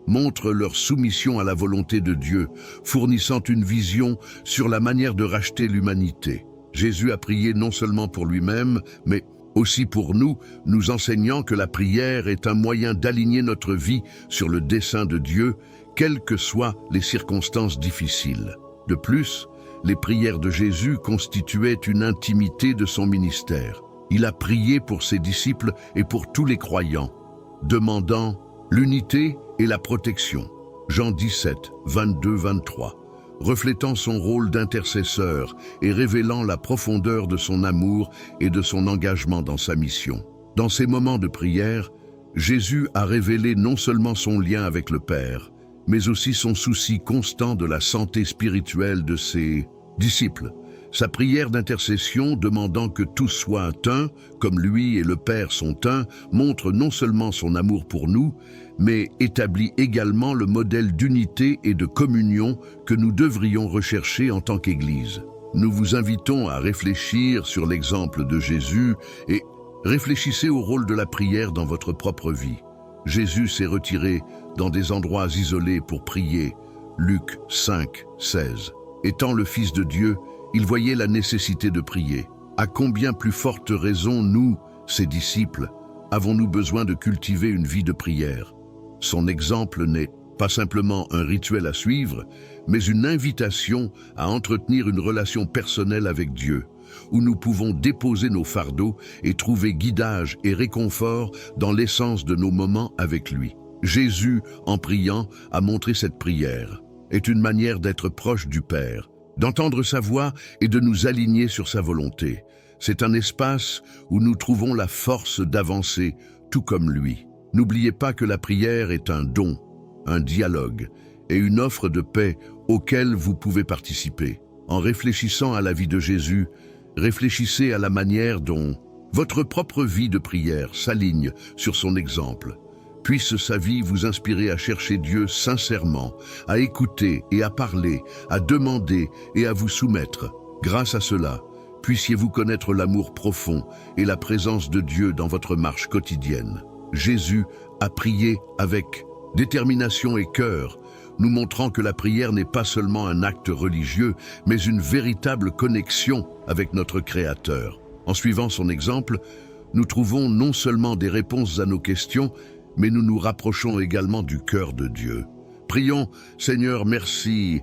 montrent leur soumission à la volonté de Dieu, fournissant une vision sur la manière de racheter l'humanité. Jésus a prié non seulement pour lui-même, mais aussi pour nous, nous enseignant que la prière est un moyen d'aligner notre vie sur le dessein de Dieu, quelles que soient les circonstances difficiles. De plus, les prières de Jésus constituaient une intimité de son ministère. Il a prié pour ses disciples et pour tous les croyants, demandant l'unité et la protection. Jean 17, 22-23. reflétant son rôle d'intercesseur et révélant la profondeur de son amour et de son engagement dans sa mission. Dans ces moments de prière, Jésus a révélé non seulement son lien avec le Père, mais aussi son souci constant de la santé spirituelle de ses disciples. Sa prière d'intercession demandant que tous soient un, comme lui et le Père sont un, montre non seulement son amour pour nous, mais établit également le modèle d'unité et de communion que nous devrions rechercher en tant qu'Église. Nous vous invitons à réfléchir sur l'exemple de Jésus et réfléchissez au rôle de la prière dans votre propre vie. Jésus s'est retiré dans des endroits isolés pour prier. Luc 5, 16. Étant le Fils de Dieu, il voyait la nécessité de prier. À combien plus forte raison, nous, ses disciples, avons-nous besoin de cultiver une vie de prière? Son exemple n'est pas simplement un rituel à suivre, mais une invitation à entretenir une relation personnelle avec Dieu, où nous pouvons déposer nos fardeaux et trouver guidage et réconfort dans l'essence de nos moments avec lui. Jésus, en priant, a montré cette prière est une manière d'être proche du Père, d'entendre sa voix et de nous aligner sur sa volonté. C'est un espace où nous trouvons la force d'avancer, tout comme lui. N'oubliez pas que la prière est un don, un dialogue et une offre de paix auquel vous pouvez participer. En réfléchissant à la vie de Jésus, réfléchissez à la manière dont votre propre vie de prière s'aligne sur son exemple. Puisse sa vie vous inspirer à chercher Dieu sincèrement, à écouter et à parler, à demander et à vous soumettre. Grâce à cela, puissiez-vous connaître l'amour profond et la présence de Dieu dans votre marche quotidienne. Jésus a prié avec détermination et cœur, nous montrant que la prière n'est pas seulement un acte religieux, mais une véritable connexion avec notre Créateur. En suivant son exemple, nous trouvons non seulement des réponses à nos questions, mais nous nous rapprochons également du cœur de Dieu. Prions, Seigneur, merci,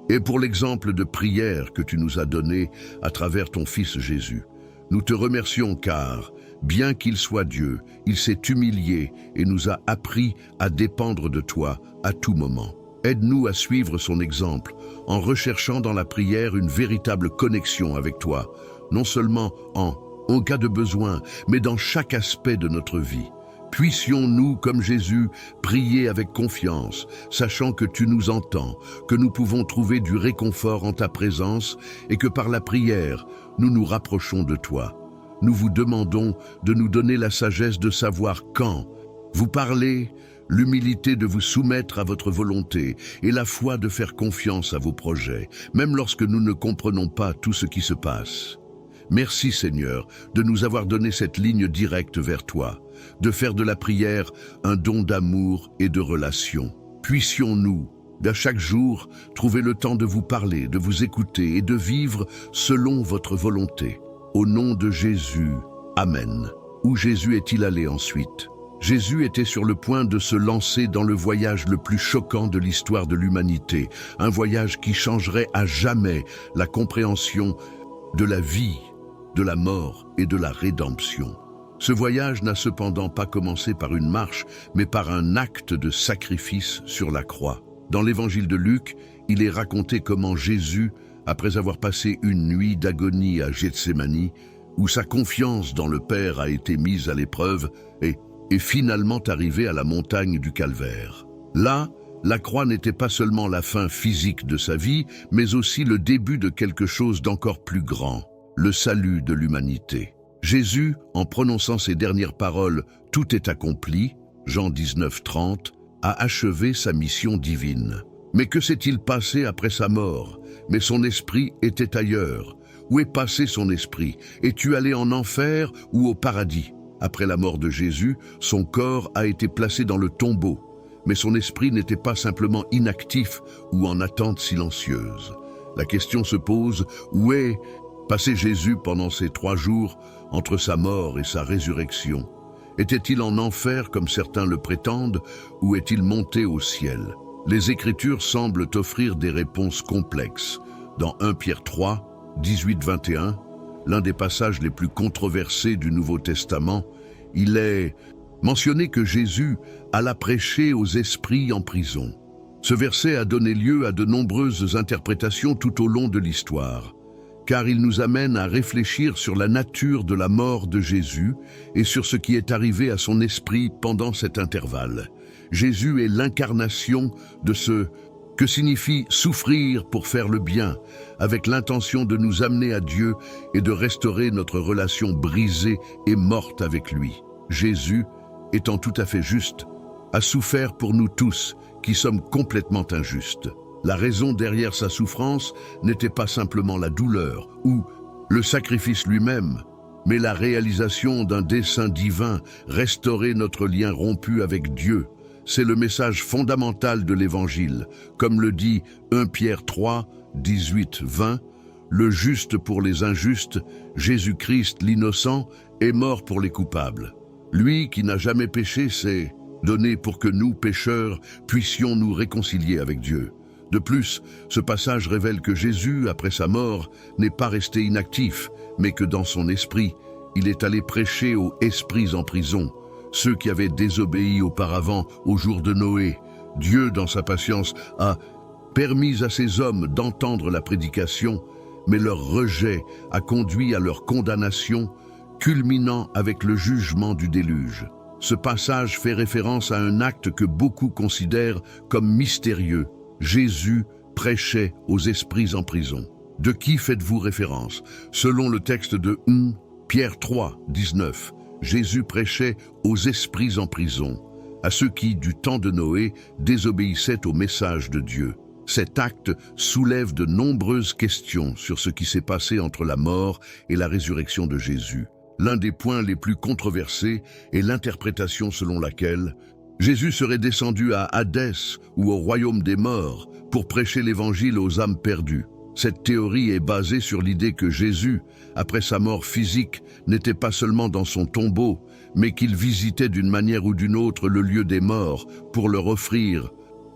et pour l'exemple de prière que tu nous as donné à travers ton Fils Jésus. Nous te remercions car, bien qu'il soit Dieu, il s'est humilié et nous a appris à dépendre de toi à tout moment. Aide-nous à suivre son exemple en recherchant dans la prière une véritable connexion avec toi, non seulement en cas de besoin, mais dans chaque aspect de notre vie. Puissions-nous, comme Jésus, prier avec confiance, sachant que tu nous entends, que nous pouvons trouver du réconfort en ta présence et que par la prière, nous nous rapprochons de toi. Nous vous demandons de nous donner la sagesse de savoir quand vous parlez, l'humilité de vous soumettre à votre volonté et la foi de faire confiance à vos projets, même lorsque nous ne comprenons pas tout ce qui se passe. Merci Seigneur de nous avoir donné cette ligne directe vers toi, de faire de la prière un don d'amour et de relation. Puissions-nous, à chaque jour, trouver le temps de vous parler, de vous écouter et de vivre selon votre volonté. Au nom de Jésus, Amen. Où Jésus est-il allé ensuite? Jésus était sur le point de se lancer dans le voyage le plus choquant de l'histoire de l'humanité, un voyage qui changerait à jamais la compréhension de la vie, de la mort et de la rédemption. Ce voyage n'a cependant pas commencé par une marche, mais par un acte de sacrifice sur la croix. Dans l'évangile de Luc, il est raconté comment Jésus, après avoir passé une nuit d'agonie à Gethsémani, où sa confiance dans le Père a été mise à l'épreuve, est finalement arrivé à la montagne du Calvaire. Là, la croix n'était pas seulement la fin physique de sa vie, mais aussi le début de quelque chose d'encore plus grand, le salut de l'humanité. Jésus, en prononçant ces dernières paroles « Tout est accompli » Jean 19, 30, a achevé sa mission divine. Mais que s'est-il passé après sa mort? Mais son esprit était ailleurs. Où est passé son esprit? Es-tu allé en enfer ou au paradis? Après la mort de Jésus, son corps a été placé dans le tombeau. Mais son esprit n'était pas simplement inactif ou en attente silencieuse. La question se pose, où est passé Jésus pendant ces 3 jours entre sa mort et sa résurrection? Était-il en enfer comme certains le prétendent ou est-il monté au ciel? Les Écritures semblent offrir des réponses complexes. Dans 1 Pierre 3, 18-21, l'un des passages les plus controversés du Nouveau Testament, il est mentionné que Jésus alla prêcher aux esprits en prison. Ce verset a donné lieu à de nombreuses interprétations tout au long de l'histoire, car il nous amène à réfléchir sur la nature de la mort de Jésus et sur ce qui est arrivé à son esprit pendant cet intervalle. Jésus est l'incarnation de ce que signifie souffrir pour faire le bien, avec l'intention de nous amener à Dieu et de restaurer notre relation brisée et morte avec lui. Jésus, étant tout à fait juste, a souffert pour nous tous, qui sommes complètement injustes. La raison derrière sa souffrance n'était pas simplement la douleur ou le sacrifice lui-même, mais la réalisation d'un dessein divin, restaurer notre lien rompu avec Dieu. C'est le message fondamental de l'Évangile. Comme le dit 1 Pierre 3, 18-20, le juste pour les injustes, Jésus-Christ l'innocent est mort pour les coupables. Lui qui n'a jamais péché s'est donné pour que nous, pécheurs, puissions nous réconcilier avec Dieu. De plus, ce passage révèle que Jésus, après sa mort, n'est pas resté inactif, mais que dans son esprit, il est allé prêcher aux esprits en prison, ceux qui avaient désobéi auparavant au jour de Noé. Dieu, dans sa patience, a permis à ces hommes d'entendre la prédication, mais leur rejet a conduit à leur condamnation, culminant avec le jugement du déluge. Ce passage fait référence à un acte que beaucoup considèrent comme mystérieux. Jésus prêchait aux esprits en prison. De qui faites-vous référence? Selon le texte de 1 Pierre 3, 19, Jésus prêchait aux esprits en prison, à ceux qui, du temps de Noé, désobéissaient au message de Dieu. Cet acte soulève de nombreuses questions sur ce qui s'est passé entre la mort et la résurrection de Jésus. L'un des points les plus controversés est l'interprétation selon laquelle Jésus serait descendu à Hadès ou au royaume des morts pour prêcher l'évangile aux âmes perdues. Cette théorie est basée sur l'idée que Jésus, après sa mort physique, n'était pas seulement dans son tombeau, mais qu'il visitait d'une manière ou d'une autre le lieu des morts pour leur offrir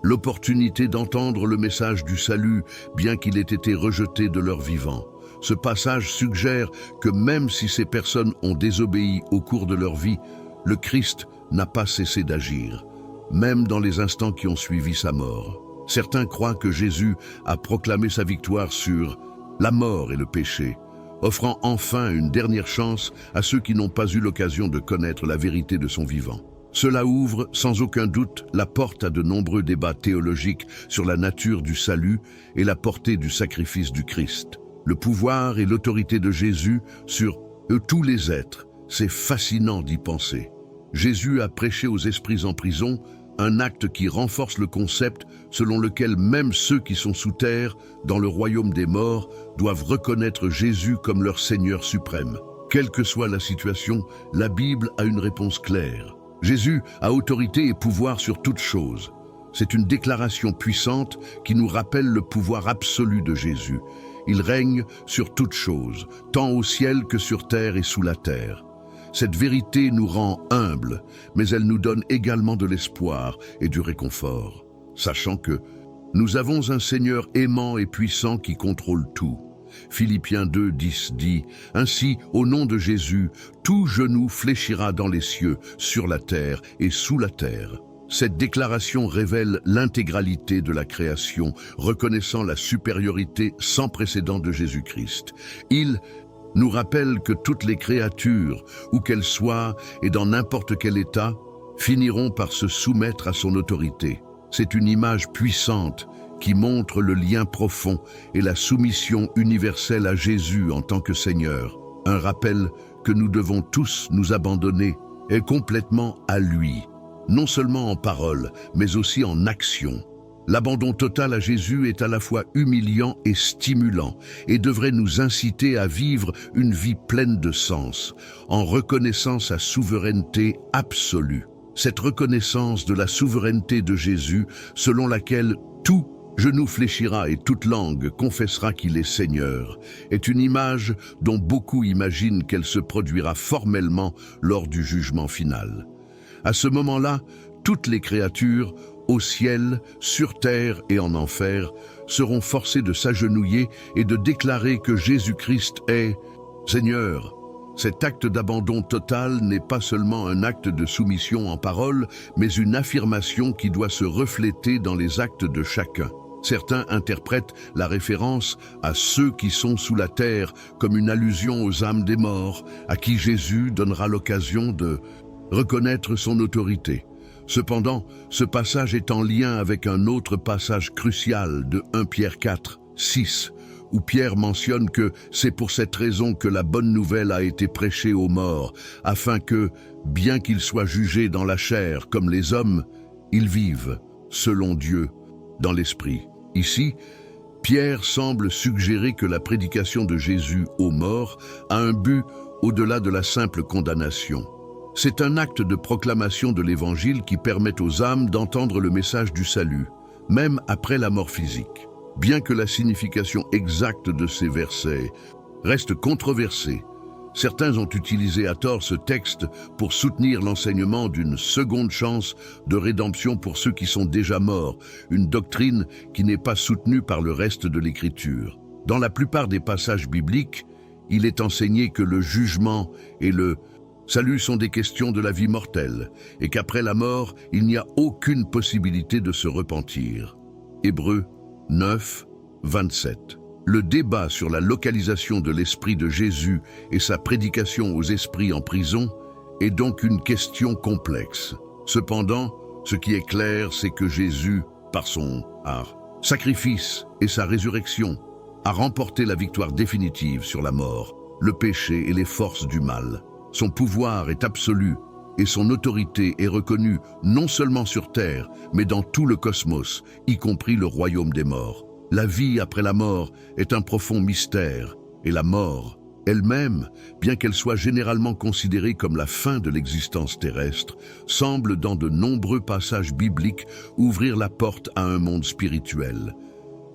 l'opportunité d'entendre le message du salut, bien qu'il ait été rejeté de leur vivant. Ce passage suggère que même si ces personnes ont désobéi au cours de leur vie, le Christ n'a pas cessé d'agir, même dans les instants qui ont suivi sa mort. Certains croient que Jésus a proclamé sa victoire sur la mort et le péché, offrant enfin une dernière chance à ceux qui n'ont pas eu l'occasion de connaître la vérité de son vivant. Cela ouvre, sans aucun doute, la porte à de nombreux débats théologiques sur la nature du salut et la portée du sacrifice du Christ. Le pouvoir et l'autorité de Jésus sur tous les êtres, c'est fascinant d'y penser. Jésus a prêché aux esprits en prison, un acte qui renforce le concept selon lequel même ceux qui sont sous terre, dans le royaume des morts, doivent reconnaître Jésus comme leur Seigneur suprême. Quelle que soit la situation, la Bible a une réponse claire. Jésus a autorité et pouvoir sur toutes choses. C'est une déclaration puissante qui nous rappelle le pouvoir absolu de Jésus. Il règne sur toutes choses, tant au ciel que sur terre et sous la terre. Cette vérité nous rend humbles, mais elle nous donne également de l'espoir et du réconfort, sachant que nous avons un Seigneur aimant et puissant qui contrôle tout. Philippiens 2, 10 dit « Ainsi, au nom de Jésus, tout genou fléchira dans les cieux, sur la terre et sous la terre. » Cette déclaration révèle l'intégralité de la création, reconnaissant la supériorité sans précédent de Jésus-Christ. Il nous rappelle que toutes les créatures, où qu'elles soient et dans n'importe quel état, finiront par se soumettre à son autorité. C'est une image puissante qui montre le lien profond et la soumission universelle à Jésus en tant que Seigneur. Un rappel que nous devons tous nous abandonner complètement à lui, non seulement en parole, mais aussi en action. L'abandon total à Jésus est à la fois humiliant et stimulant et devrait nous inciter à vivre une vie pleine de sens, en reconnaissant sa souveraineté absolue. Cette reconnaissance de la souveraineté de Jésus, selon laquelle tout genou fléchira et toute langue confessera qu'il est Seigneur, est une image dont beaucoup imaginent qu'elle se produira formellement lors du jugement final. À ce moment-là, toutes les créatures, au ciel, sur terre et en enfer, seront forcées de s'agenouiller et de déclarer que Jésus-Christ est Seigneur. Cet acte d'abandon total n'est pas seulement un acte de soumission en parole, mais une affirmation qui doit se refléter dans les actes de chacun. Certains interprètent la référence à ceux qui sont sous la terre comme une allusion aux âmes des morts, à qui Jésus donnera l'occasion de reconnaître son autorité. Cependant, ce passage est en lien avec un autre passage crucial de 1 Pierre 4, 6, où Pierre mentionne que c'est pour cette raison que la bonne nouvelle a été prêchée aux morts, afin que, bien qu'ils soient jugés dans la chair comme les hommes, ils vivent, selon Dieu, dans l'esprit. Ici, Pierre semble suggérer que la prédication de Jésus aux morts a un but au-delà de la simple condamnation. C'est un acte de proclamation de l'Évangile qui permet aux âmes d'entendre le message du salut, même après la mort physique. Bien que la signification exacte de ces versets reste controversée, certains ont utilisé à tort ce texte pour soutenir l'enseignement d'une seconde chance de rédemption pour ceux qui sont déjà morts, une doctrine qui n'est pas soutenue par le reste de l'Écriture. Dans la plupart des passages bibliques, il est enseigné que le jugement et le salut sont des questions de la vie mortelle, et qu'après la mort, il n'y a aucune possibilité de se repentir. Hébreux 9, 27. Le débat sur la localisation de l'esprit de Jésus et sa prédication aux esprits en prison est donc une question complexe. Cependant, ce qui est clair, c'est que Jésus, par son sacrifice et sa résurrection, a remporté la victoire définitive sur la mort, le péché et les forces du mal. Son pouvoir est absolu et son autorité est reconnue non seulement sur terre, mais dans tout le cosmos, y compris le royaume des morts. La vie après la mort est un profond mystère, et la mort elle-même, bien qu'elle soit généralement considérée comme la fin de l'existence terrestre, semble dans de nombreux passages bibliques ouvrir la porte à un monde spirituel.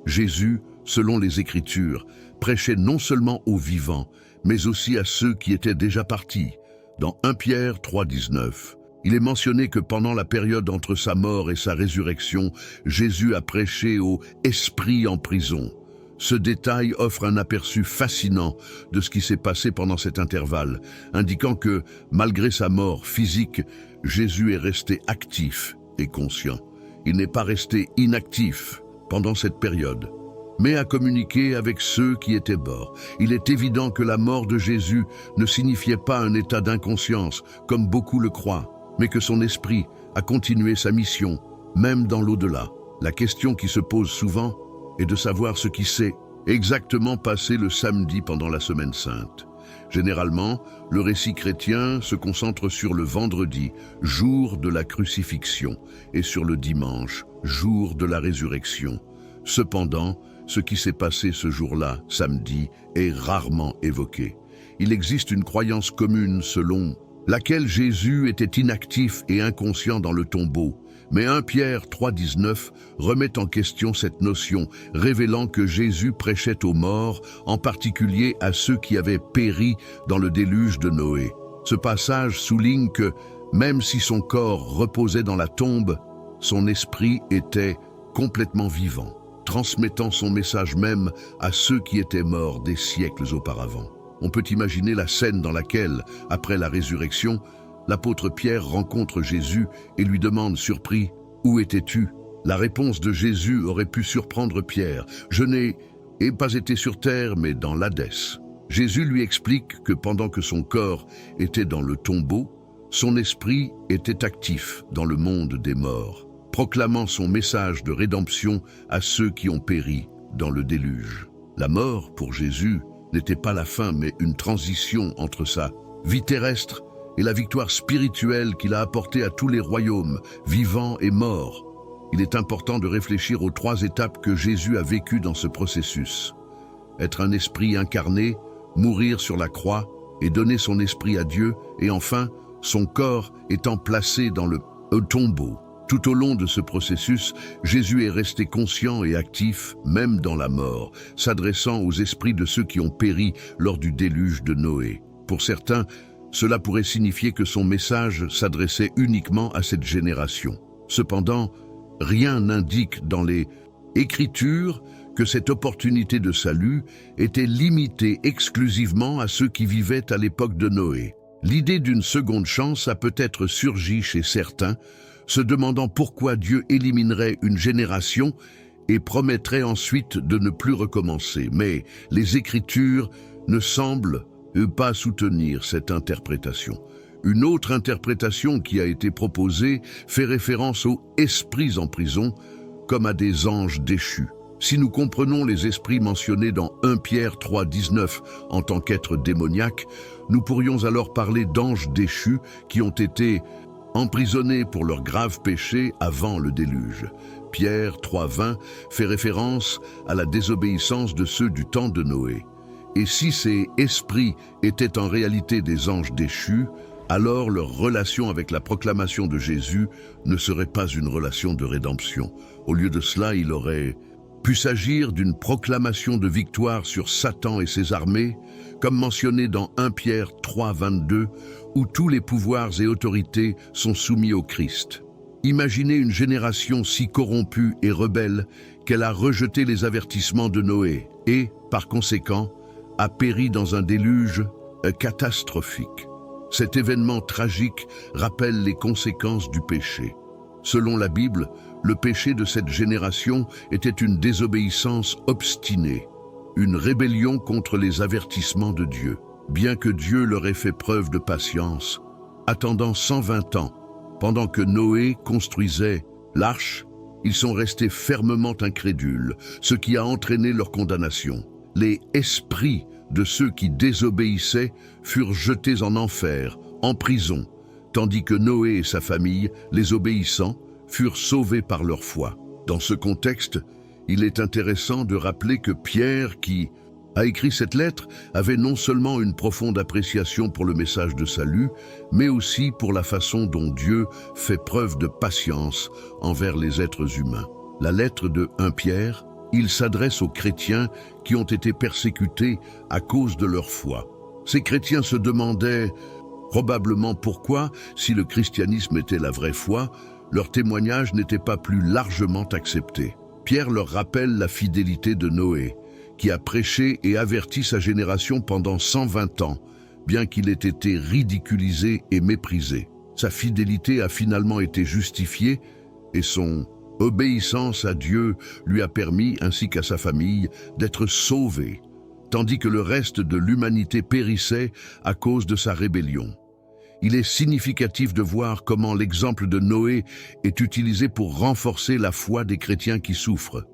Jésus, selon les Écritures, prêchait non seulement aux vivants, mais aussi à ceux qui étaient déjà partis. Dans 1 Pierre 3, 19, il est mentionné que pendant la période entre sa mort et sa résurrection, Jésus a prêché aux esprits en prison. Ce détail offre un aperçu fascinant de ce qui s'est passé pendant cet intervalle, indiquant que, malgré sa mort physique, Jésus est resté actif et conscient. Il n'est pas resté inactif pendant cette période, mais a communiqué avec ceux qui étaient morts. Il est évident que la mort de Jésus ne signifiait pas un état d'inconscience, comme beaucoup le croient, mais que son esprit a continué sa mission, même dans l'au-delà. La question qui se pose souvent est de savoir ce qui s'est exactement passé le samedi pendant la Semaine Sainte. Généralement, le récit chrétien se concentre sur le vendredi, jour de la crucifixion, et sur le dimanche, jour de la résurrection. Cependant, ce qui s'est passé ce jour-là, samedi, est rarement évoqué. Il existe une croyance commune selon laquelle Jésus était inactif et inconscient dans le tombeau, mais 1 Pierre 3, 19 remet en question cette notion, révélant que Jésus prêchait aux morts, en particulier à ceux qui avaient péri dans le déluge de Noé. Ce passage souligne que, même si son corps reposait dans la tombe, son esprit était complètement vivant, transmettant son message même à ceux qui étaient morts des siècles auparavant. On peut imaginer la scène dans laquelle, après la résurrection, l'apôtre Pierre rencontre Jésus et lui demande surpris « Où étais-tu » La réponse de Jésus aurait pu surprendre Pierre. « Je n'ai pas été sur terre, mais dans l'Hadès. » Jésus lui explique que pendant que son corps était dans le tombeau, son esprit était actif dans le monde des morts, proclamant son message de rédemption à ceux qui ont péri dans le déluge. La mort, pour Jésus, n'était pas la fin, mais une transition entre sa vie terrestre et la victoire spirituelle qu'il a apportée à tous les royaumes, vivants et morts. Il est important de réfléchir aux 3 étapes que Jésus a vécues dans ce processus. Être un esprit incarné, mourir sur la croix et donner son esprit à Dieu, et enfin, son corps étant placé dans le tombeau. Tout au long de ce processus, Jésus est resté conscient et actif, même dans la mort, s'adressant aux esprits de ceux qui ont péri lors du déluge de Noé. Pour certains, cela pourrait signifier que son message s'adressait uniquement à cette génération. Cependant, rien n'indique dans les Écritures que cette opportunité de salut était limitée exclusivement à ceux qui vivaient à l'époque de Noé. L'idée d'une seconde chance a peut-être surgi chez certains, se demandant pourquoi Dieu éliminerait une génération et promettrait ensuite de ne plus recommencer. Mais les Écritures ne semblent pas soutenir cette interprétation. Une autre interprétation qui a été proposée fait référence aux esprits en prison comme à des anges déchus. Si nous comprenons les esprits mentionnés dans 1 Pierre 3,19 en tant qu'êtres démoniaques, nous pourrions alors parler d'anges déchus qui ont été emprisonnés pour leurs graves péchés avant le déluge. Pierre 3,20 fait référence à la désobéissance de ceux du temps de Noé. Et si ces esprits étaient en réalité des anges déchus, alors leur relation avec la proclamation de Jésus ne serait pas une relation de rédemption. Au lieu de cela, il aurait pu s'agir d'une proclamation de victoire sur Satan et ses armées, comme mentionné dans 1 Pierre 3,22, où tous les pouvoirs et autorités sont soumis au Christ. Imaginez une génération si corrompue et rebelle qu'elle a rejeté les avertissements de Noé et, par conséquent, a péri dans un déluge catastrophique. Cet événement tragique rappelle les conséquences du péché. Selon la Bible, le péché de cette génération était une désobéissance obstinée, une rébellion contre les avertissements de Dieu. Bien que Dieu leur ait fait preuve de patience, attendant 120 ans, pendant que Noé construisait l'arche, ils sont restés fermement incrédules, ce qui a entraîné leur condamnation. Les esprits de ceux qui désobéissaient furent jetés en enfer, en prison, tandis que Noé et sa famille, les obéissants, furent sauvés par leur foi. Dans ce contexte, il est intéressant de rappeler que Pierre, qui a écrit cette lettre, avait non seulement une profonde appréciation pour le message de salut, mais aussi pour la façon dont Dieu fait preuve de patience envers les êtres humains. La lettre de 1 Pierre, il s'adresse aux chrétiens qui ont été persécutés à cause de leur foi. Ces chrétiens se demandaient probablement pourquoi, si le christianisme était la vraie foi, leur témoignage n'était pas plus largement accepté. Pierre leur rappelle la fidélité de Noé, qui a prêché et averti sa génération pendant 120 ans, bien qu'il ait été ridiculisé et méprisé. Sa fidélité a finalement été justifiée et son obéissance à Dieu lui a permis, ainsi qu'à sa famille, d'être sauvés, tandis que le reste de l'humanité périssait à cause de sa rébellion. Il est significatif de voir comment l'exemple de Noé est utilisé pour renforcer la foi des chrétiens qui souffrent.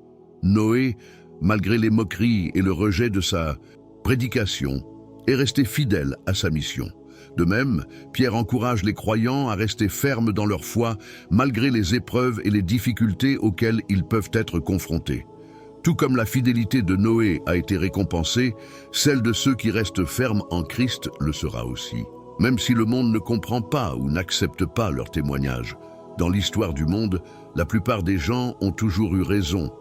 Noé, malgré les moqueries et le rejet de sa prédication, est resté fidèle à sa mission. De même, Pierre encourage les croyants à rester fermes dans leur foi malgré les épreuves et les difficultés auxquelles ils peuvent être confrontés. Tout comme la fidélité de Noé a été récompensée, celle de ceux qui restent fermes en Christ le sera aussi. Même si le monde ne comprend pas ou n'accepte pas leur témoignage, dans l'histoire du monde, la plupart des gens ont toujours eu raison,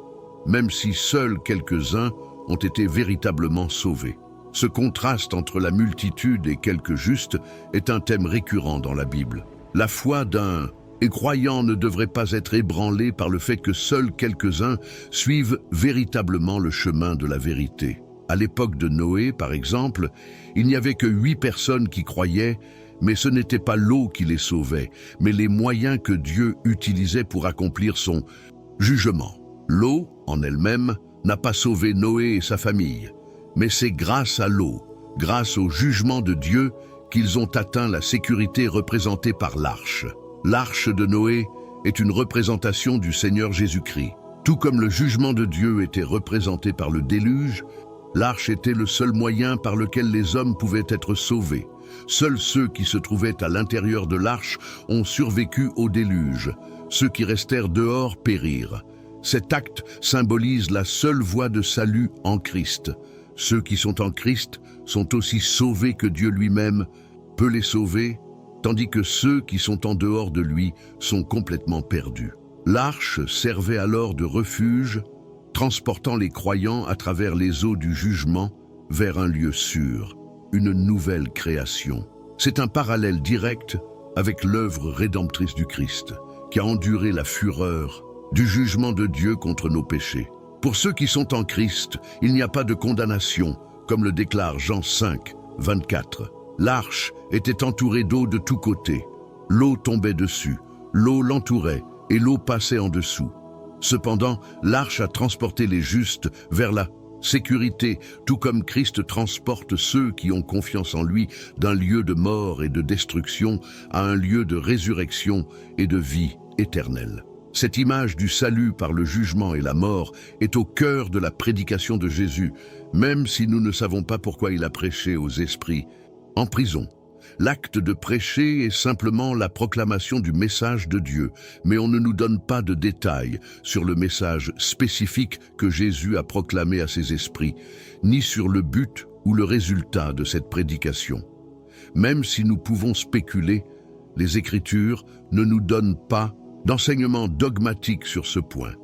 même si seuls quelques-uns ont été véritablement sauvés. Ce contraste entre la multitude et quelques justes est un thème récurrent dans la Bible. La foi d'un croyant ne devrait pas être ébranlée par le fait que seuls quelques-uns suivent véritablement le chemin de la vérité. À l'époque de Noé, par exemple, il n'y avait que 8 personnes qui croyaient, mais ce n'était pas l'eau qui les sauvait, mais les moyens que Dieu utilisait pour accomplir son jugement. L'eau, en elle-même, n'a pas sauvé Noé et sa famille, mais c'est grâce à l'eau, grâce au jugement de Dieu, qu'ils ont atteint la sécurité représentée par l'arche. L'arche de Noé est une représentation du Seigneur Jésus-Christ. Tout comme le jugement de Dieu était représenté par le déluge, l'arche était le seul moyen par lequel les hommes pouvaient être sauvés. Seuls ceux qui se trouvaient à l'intérieur de l'arche ont survécu au déluge. Ceux qui restèrent dehors périrent. Cet acte symbolise la seule voie de salut en Christ. Ceux qui sont en Christ sont aussi sauvés que Dieu lui-même peut les sauver, tandis que ceux qui sont en dehors de lui sont complètement perdus. L'arche servait alors de refuge, transportant les croyants à travers les eaux du jugement vers un lieu sûr, une nouvelle création. C'est un parallèle direct avec l'œuvre rédemptrice du Christ, qui a enduré la fureur du jugement de Dieu contre nos péchés. Pour ceux qui sont en Christ, il n'y a pas de condamnation, comme le déclare Jean 5, 24. L'arche était entourée d'eau de tous côtés. L'eau tombait dessus, l'eau l'entourait et l'eau passait en dessous. Cependant, l'arche a transporté les justes vers la sécurité, tout comme Christ transporte ceux qui ont confiance en lui d'un lieu de mort et de destruction à un lieu de résurrection et de vie éternelle. Cette image du salut par le jugement et la mort est au cœur de la prédication de Jésus, même si nous ne savons pas pourquoi il a prêché aux esprits en prison. L'acte de prêcher est simplement la proclamation du message de Dieu, mais on ne nous donne pas de détails sur le message spécifique que Jésus a proclamé à ses esprits, ni sur le but ou le résultat de cette prédication. Même si nous pouvons spéculer, les Écritures ne nous donnent pas d'enseignement dogmatique sur ce point.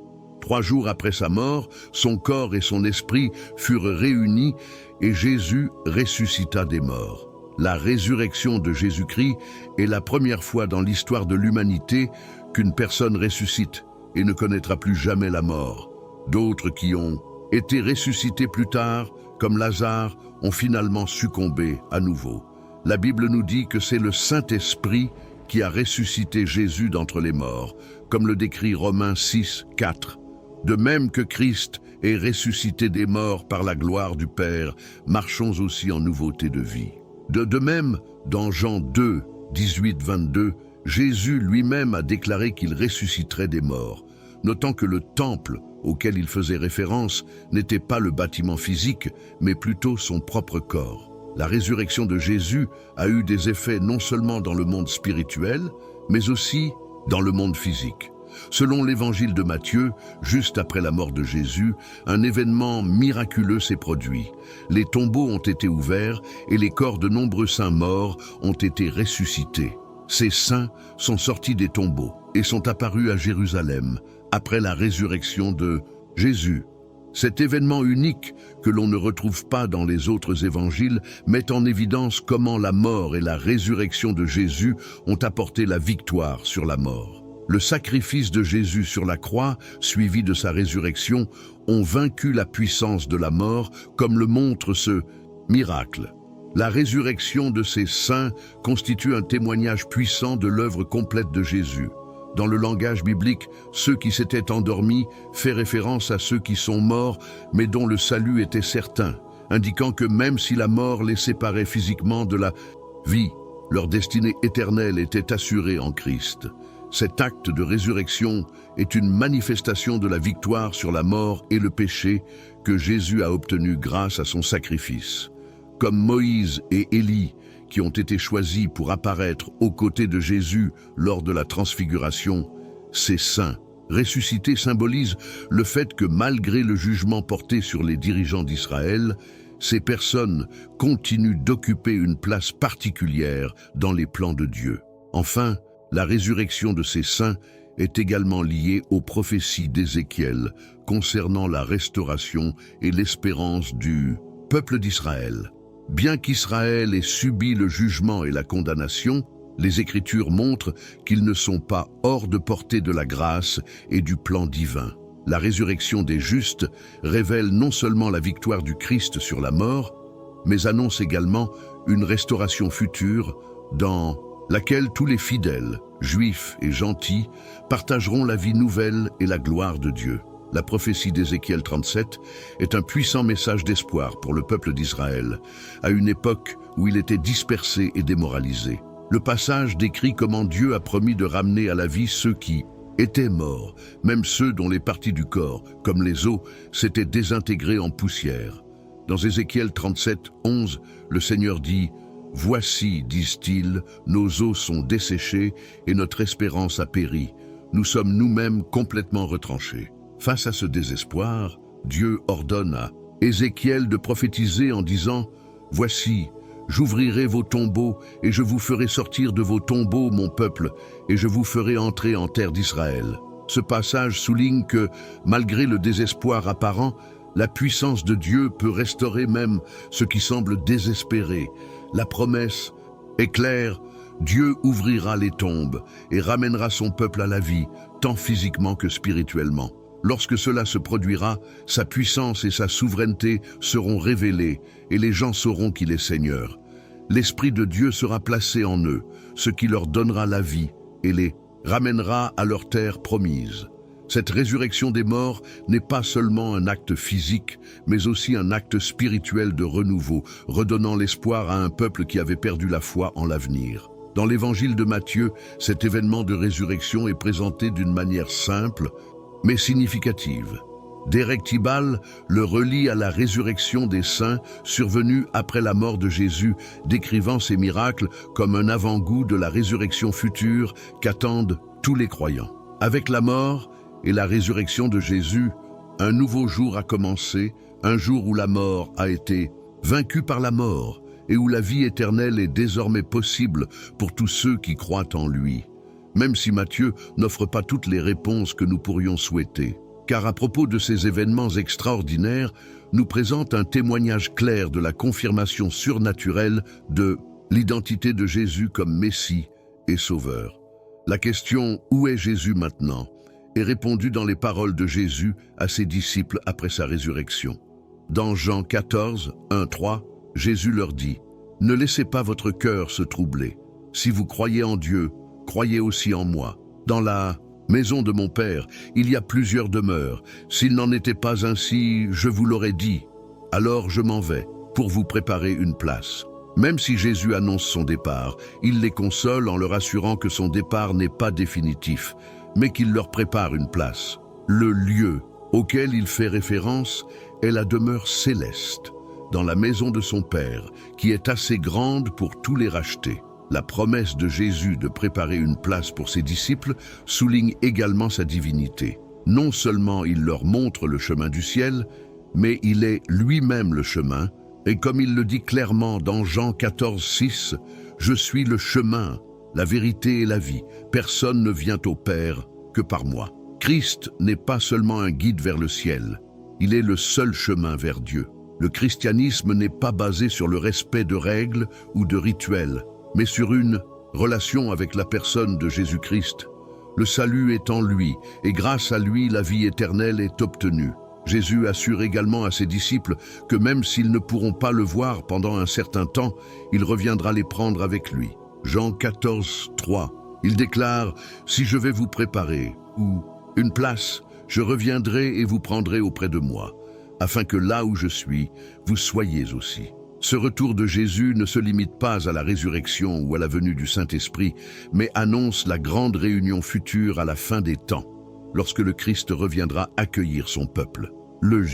3 jours après sa mort, son corps et son esprit furent réunis et Jésus ressuscita des morts. La résurrection de Jésus-Christ est la première fois dans l'histoire de l'humanité qu'une personne ressuscite et ne connaîtra plus jamais la mort. D'autres qui ont été ressuscités plus tard, comme Lazare, ont finalement succombé à nouveau. La Bible nous dit que c'est le Saint-Esprit qui a ressuscité Jésus d'entre les morts, comme le décrit Romains 6, 4. De même que Christ est ressuscité des morts par la gloire du Père, marchons aussi en nouveauté de vie. De même, dans Jean 2, 18-22, Jésus lui-même a déclaré qu'il ressusciterait des morts, notant que le temple auquel il faisait référence n'était pas le bâtiment physique, mais plutôt son propre corps. La résurrection de Jésus a eu des effets non seulement dans le monde spirituel, mais aussi dans le monde physique. Selon l'évangile de Matthieu, juste après la mort de Jésus, un événement miraculeux s'est produit. Les tombeaux ont été ouverts et les corps de nombreux saints morts ont été ressuscités. Ces saints sont sortis des tombeaux et sont apparus à Jérusalem après la résurrection de Jésus. Cet événement unique, que l'on ne retrouve pas dans les autres évangiles, met en évidence comment la mort et la résurrection de Jésus ont apporté la victoire sur la mort. Le sacrifice de Jésus sur la croix, suivi de sa résurrection, ont vaincu la puissance de la mort, comme le montre ce miracle. La résurrection de ces saints constitue un témoignage puissant de l'œuvre complète de Jésus. Dans le langage biblique, ceux qui s'étaient endormis fait référence à ceux qui sont morts, mais dont le salut était certain, indiquant que même si la mort les séparait physiquement de la vie, leur destinée éternelle était assurée en Christ. Cet acte de résurrection est une manifestation de la victoire sur la mort et le péché que Jésus a obtenu grâce à son sacrifice. Comme Moïse et Élie, qui ont été choisis pour apparaître aux côtés de Jésus lors de la transfiguration, ces saints ressuscités symbolisent le fait que malgré le jugement porté sur les dirigeants d'Israël, ces personnes continuent d'occuper une place particulière dans les plans de Dieu. Enfin, la résurrection de ces saints est également liée aux prophéties d'Ézéchiel concernant la restauration et l'espérance du peuple d'Israël. Bien qu'Israël ait subi le jugement et la condamnation, les Écritures montrent qu'ils ne sont pas hors de portée de la grâce et du plan divin. La résurrection des justes révèle non seulement la victoire du Christ sur la mort, mais annonce également une restauration future dans laquelle tous les fidèles, juifs et gentils, partageront la vie nouvelle et la gloire de Dieu. La prophétie d'Ézéchiel 37 est un puissant message d'espoir pour le peuple d'Israël, à une époque où il était dispersé et démoralisé. Le passage décrit comment Dieu a promis de ramener à la vie ceux qui étaient morts, même ceux dont les parties du corps, comme les os, s'étaient désintégrées en poussière. Dans Ézéchiel 37, 11, le Seigneur dit « Voici, disent-ils, nos os sont desséchés et notre espérance a péri. Nous sommes nous-mêmes complètement retranchés. » Face à ce désespoir, Dieu ordonne à Ézéchiel de prophétiser en disant « Voici, j'ouvrirai vos tombeaux et je vous ferai sortir de vos tombeaux, mon peuple, et je vous ferai entrer en terre d'Israël. » Ce passage souligne que, malgré le désespoir apparent, la puissance de Dieu peut restaurer même ce qui semble désespéré. La promesse est claire, Dieu ouvrira les tombes et ramènera son peuple à la vie, tant physiquement que spirituellement. Lorsque cela se produira, sa puissance et sa souveraineté seront révélées et les gens sauront qu'il est Seigneur. L'Esprit de Dieu sera placé en eux, ce qui leur donnera la vie et les ramènera à leur terre promise. Cette résurrection des morts n'est pas seulement un acte physique, mais aussi un acte spirituel de renouveau, redonnant l'espoir à un peuple qui avait perdu la foi en l'avenir. Dans l'évangile de Matthieu, cet événement de résurrection est présenté d'une manière simple, mais significative. Derek Tibal le relie à la résurrection des saints survenue après la mort de Jésus, décrivant ces miracles comme un avant-goût de la résurrection future qu'attendent tous les croyants. Avec la mort et la résurrection de Jésus, un nouveau jour a commencé, un jour où la mort a été vaincue par la mort et où la vie éternelle est désormais possible pour tous ceux qui croient en lui. Même si Matthieu n'offre pas toutes les réponses que nous pourrions souhaiter. Car à propos de ces événements extraordinaires, nous présente un témoignage clair de la confirmation surnaturelle de l'identité de Jésus comme Messie et Sauveur. La question « Où est Jésus maintenant ?» est répondue dans les paroles de Jésus à ses disciples après sa résurrection. Dans Jean 14, 1-3, Jésus leur dit « Ne laissez pas votre cœur se troubler. Si vous croyez en Dieu, croyez aussi en moi. Dans la maison de mon Père, il y a plusieurs demeures. S'il n'en était pas ainsi, je vous l'aurais dit. Alors je m'en vais, pour vous préparer une place. » Même si Jésus annonce son départ, il les console en leur assurant que son départ n'est pas définitif, mais qu'il leur prépare une place. Le lieu auquel il fait référence est la demeure céleste, dans la maison de son Père, qui est assez grande pour tous les racheter. La promesse de Jésus de préparer une place pour ses disciples souligne également sa divinité. Non seulement il leur montre le chemin du ciel, mais il est lui-même le chemin, et comme il le dit clairement dans Jean 14, 6, « Je suis le chemin, la vérité et la vie. Personne ne vient au Père que par moi. » Christ n'est pas seulement un guide vers le ciel, il est le seul chemin vers Dieu. Le christianisme n'est pas basé sur le respect de règles ou de rituels, mais sur une relation avec la personne de Jésus-Christ. Le salut est en lui, et grâce à lui, la vie éternelle est obtenue. Jésus assure également à ses disciples que même s'ils ne pourront pas le voir pendant un certain temps, il reviendra les prendre avec lui. Jean 14, 3. Il déclare « Si je vais vous préparer, ou une place, je reviendrai et vous prendrai auprès de moi, afin que là où je suis, vous soyez aussi. » Ce retour de Jésus ne se limite pas à la résurrection ou à la venue du Saint-Esprit, mais annonce la grande réunion future à la fin des temps, lorsque le Christ reviendra accueillir son peuple. Le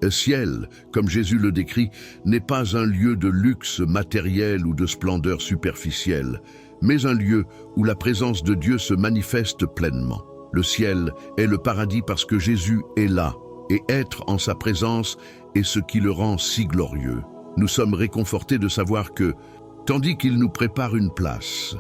ciel, comme Jésus le décrit, n'est pas un lieu de luxe matériel ou de splendeur superficielle, mais un lieu où la présence de Dieu se manifeste pleinement. Le ciel est le paradis parce que Jésus est là, et être en sa présence est ce qui le rend si glorieux. Nous sommes réconfortés de savoir que, tandis qu'il nous prépare une place,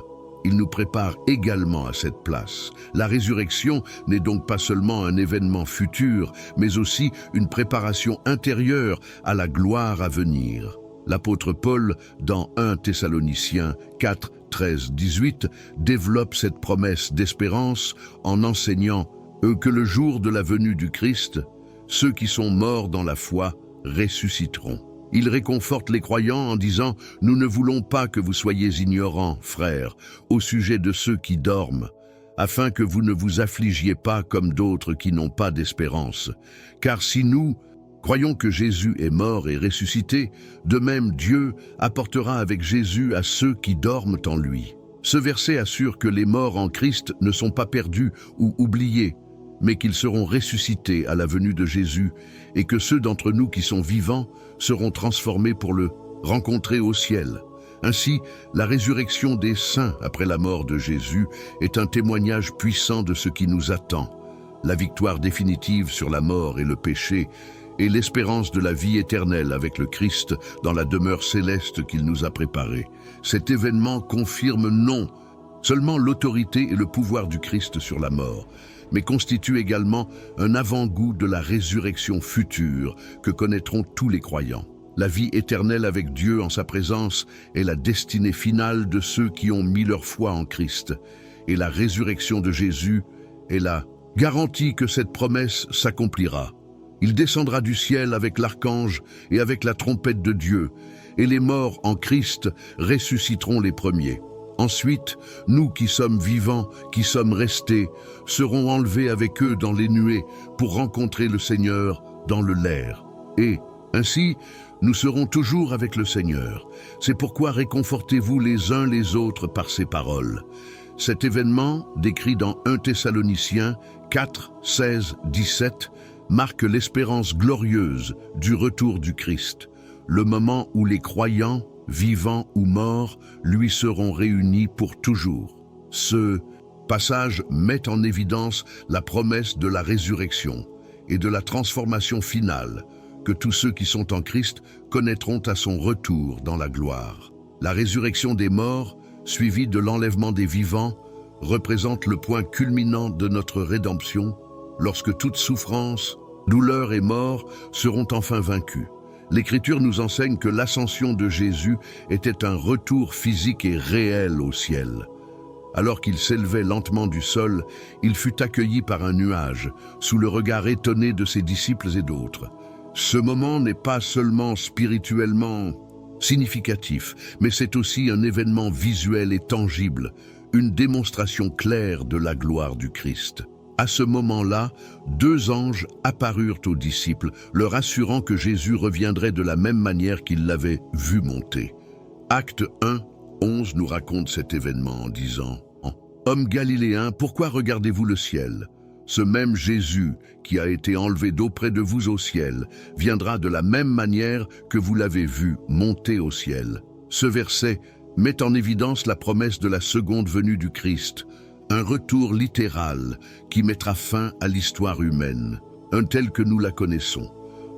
il nous prépare également à cette place. La résurrection n'est donc pas seulement un événement futur, mais aussi une préparation intérieure à la gloire à venir. L'apôtre Paul, dans 1 Thessaloniciens 4, 13, 18, développe cette promesse d'espérance en enseignant que le jour de la venue du Christ, ceux qui sont morts dans la foi ressusciteront. Il réconforte les croyants en disant « Nous ne voulons pas que vous soyez ignorants, frères, au sujet de ceux qui dorment, afin que vous ne vous affligiez pas comme d'autres qui n'ont pas d'espérance. Car si nous croyons que Jésus est mort et ressuscité, de même Dieu apportera avec Jésus à ceux qui dorment en lui. » Ce verset assure que les morts en Christ ne sont pas perdus ou oubliés, mais qu'ils seront ressuscités à la venue de Jésus et que ceux d'entre nous qui sont vivants seront transformés pour le rencontrer au ciel. Ainsi, la résurrection des saints après la mort de Jésus est un témoignage puissant de ce qui nous attend, la victoire définitive sur la mort et le péché et l'espérance de la vie éternelle avec le Christ dans la demeure céleste qu'il nous a préparée. Cet événement confirme non seulement l'autorité et le pouvoir du Christ sur la mort, mais constitue également un avant-goût de la résurrection future que connaîtront tous les croyants. La vie éternelle avec Dieu en sa présence est la destinée finale de ceux qui ont mis leur foi en Christ, et la résurrection de Jésus est la garantit que cette promesse s'accomplira. Il descendra du ciel avec l'archange et avec la trompette de Dieu, et les morts en Christ ressusciteront les premiers. Ensuite, nous qui sommes vivants, qui sommes restés, serons enlevés avec eux dans les nuées pour rencontrer le Seigneur dans le l'air. Et, ainsi, nous serons toujours avec le Seigneur. C'est pourquoi réconfortez-vous les uns les autres par ces paroles. Cet événement, décrit dans 1 Thessaloniciens 4, 16, 17, marque l'espérance glorieuse du retour du Christ, le moment où les croyants, vivants ou morts, lui seront réunis pour toujours. Ce passage met en évidence la promesse de la résurrection et de la transformation finale que tous ceux qui sont en Christ connaîtront à son retour dans la gloire. La résurrection des morts, suivie de l'enlèvement des vivants, représente le point culminant de notre rédemption, lorsque toute souffrance, douleur et mort seront enfin vaincues. L'Écriture nous enseigne que l'ascension de Jésus était un retour physique et réel au ciel. Alors qu'il s'élevait lentement du sol, il fut accueilli par un nuage, sous le regard étonné de ses disciples et d'autres. Ce moment n'est pas seulement spirituellement significatif, mais c'est aussi un événement visuel et tangible, une démonstration claire de la gloire du Christ. À ce moment-là, 2 anges apparurent aux disciples, leur assurant que Jésus reviendrait de la même manière qu'ils l'avaient vu monter. Acte 1, 11 nous raconte cet événement en disant « Hommes galiléens, pourquoi regardez-vous le ciel ? Ce même Jésus, qui a été enlevé d'auprès de vous au ciel, viendra de la même manière que vous l'avez vu monter au ciel. » Ce verset met en évidence la promesse de la seconde venue du Christ, un retour littéral qui mettra fin à l'histoire humaine, un tel que nous la connaissons.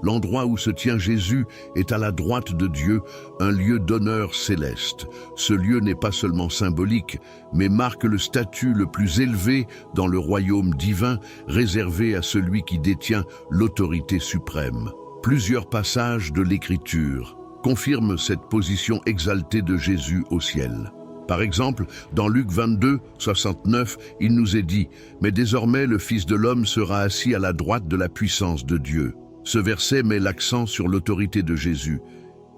L'endroit où se tient Jésus est à la droite de Dieu, un lieu d'honneur céleste. Ce lieu n'est pas seulement symbolique, mais marque le statut le plus élevé dans le royaume divin, réservé à celui qui détient l'autorité suprême. Plusieurs passages de l'Écriture confirment cette position exaltée de Jésus au ciel. Par exemple, dans Luc 22, 69, il nous est dit « Mais désormais le Fils de l'homme sera assis à la droite de la puissance de Dieu ». Ce verset met l'accent sur l'autorité de Jésus,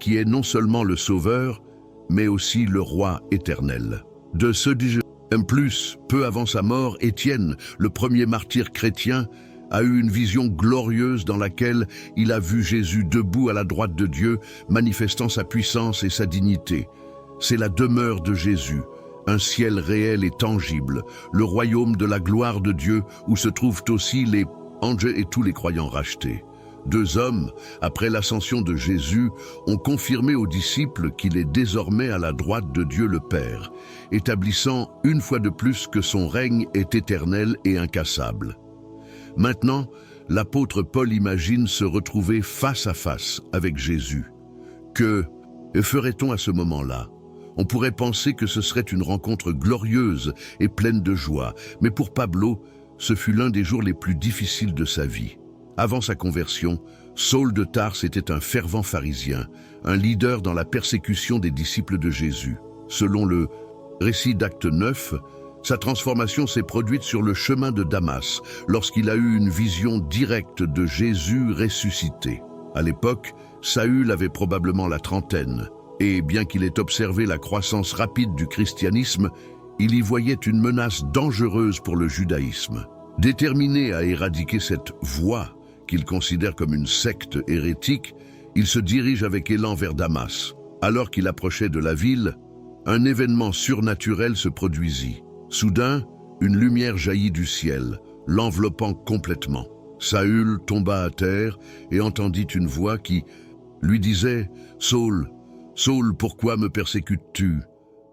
qui est non seulement le Sauveur, mais aussi le Roi éternel. De ce plus, peu avant sa mort, Étienne, le premier martyr chrétien, a eu une vision glorieuse dans laquelle il a vu Jésus debout à la droite de Dieu, manifestant sa puissance et sa dignité. C'est la demeure de Jésus, un ciel réel et tangible, le royaume de la gloire de Dieu où se trouvent aussi les anges et tous les croyants rachetés. 2 hommes, après l'ascension de Jésus, ont confirmé aux disciples qu'il est désormais à la droite de Dieu le Père, établissant une fois de plus que son règne est éternel et incassable. Maintenant, l'apôtre Paul imagine se retrouver face à face avec Jésus. Que ferait-on à ce moment-là ? On pourrait penser que ce serait une rencontre glorieuse et pleine de joie, mais pour Pablo, ce fut l'un des jours les plus difficiles de sa vie. Avant sa conversion, Saul de Tarse était un fervent pharisien, un leader dans la persécution des disciples de Jésus. Selon le récit d'Acte 9, sa transformation s'est produite sur le chemin de Damas, lorsqu'il a eu une vision directe de Jésus ressuscité. À l'époque, Saül avait probablement la trentaine, et bien qu'il ait observé la croissance rapide du christianisme, il y voyait une menace dangereuse pour le judaïsme. Déterminé à éradiquer cette voie qu'il considère comme une secte hérétique, il se dirige avec élan vers Damas. Alors qu'il approchait de la ville, un événement surnaturel se produisit. Soudain, une lumière jaillit du ciel, l'enveloppant complètement. Saül tomba à terre et entendit une voix qui lui disait « Saul, Saul, pourquoi me persécutes-tu »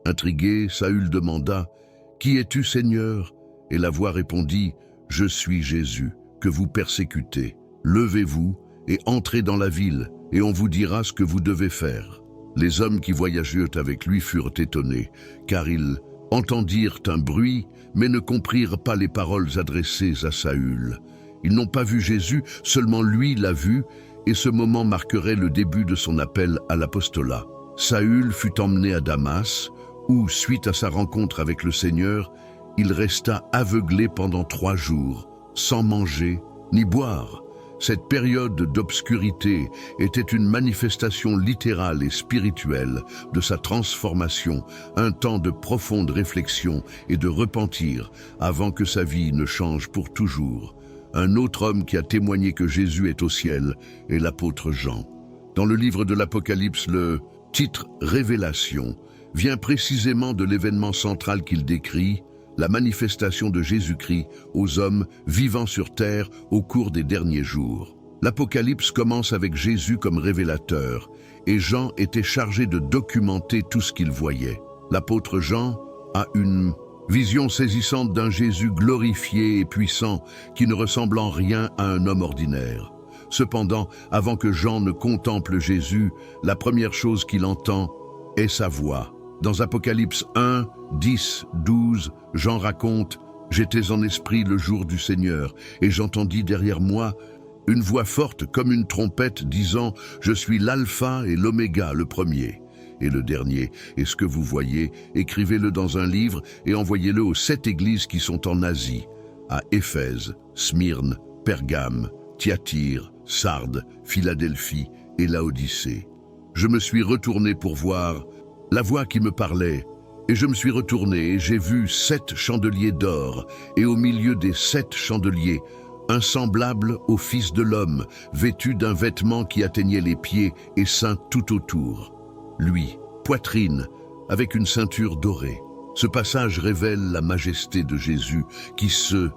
Intrigué, Saül demanda « Qui es-tu, Seigneur » Et la voix répondit « Je suis Jésus, que vous persécutez. Levez-vous et entrez dans la ville, et on vous dira ce que vous devez faire. » Les hommes qui voyageaient avec lui furent étonnés, car ils entendirent un bruit, mais ne comprirent pas les paroles adressées à Saül. Ils n'ont pas vu Jésus, seulement lui l'a vu, et ce moment marquerait le début de son appel à l'apostolat. Saül fut emmené à Damas, où, suite à sa rencontre avec le Seigneur, il resta aveuglé pendant 3 jours, sans manger ni boire. Cette période d'obscurité était une manifestation littérale et spirituelle de sa transformation, un temps de profonde réflexion et de repentir avant que sa vie ne change pour toujours. Un autre homme qui a témoigné que Jésus est au ciel est l'apôtre Jean. Dans le livre de l'Apocalypse, le titre « Révélation » vient précisément de l'événement central qu'il décrit, la manifestation de Jésus-Christ aux hommes vivant sur terre au cours des derniers jours. L'Apocalypse commence avec Jésus comme révélateur, et Jean était chargé de documenter tout ce qu'il voyait. L'apôtre Jean a une vision saisissante d'un Jésus glorifié et puissant qui ne ressemble en rien à un homme ordinaire. Cependant, avant que Jean ne contemple Jésus, la première chose qu'il entend est sa voix. Dans Apocalypse 1, 10, 12, Jean raconte « J'étais en esprit le jour du Seigneur, et j'entendis derrière moi une voix forte comme une trompette disant « Je suis l'alpha et l'oméga, le premier et le dernier. Et ce que vous voyez, écrivez-le dans un livre et envoyez-le aux 7 églises qui sont en Asie, à Éphèse, Smyrne, Pergame, Thyatire, Sardes, Philadelphie et Laodicée. Je me suis retourné pour voir la voix qui me parlait, et je me suis retourné et j'ai vu 7 chandeliers d'or, et au milieu des 7 chandeliers, un semblable au Fils de l'homme, vêtu d'un vêtement qui atteignait les pieds et ceint tout autour. Lui, poitrine, avec une ceinture dorée. Ce passage révèle la majesté de Jésus qui se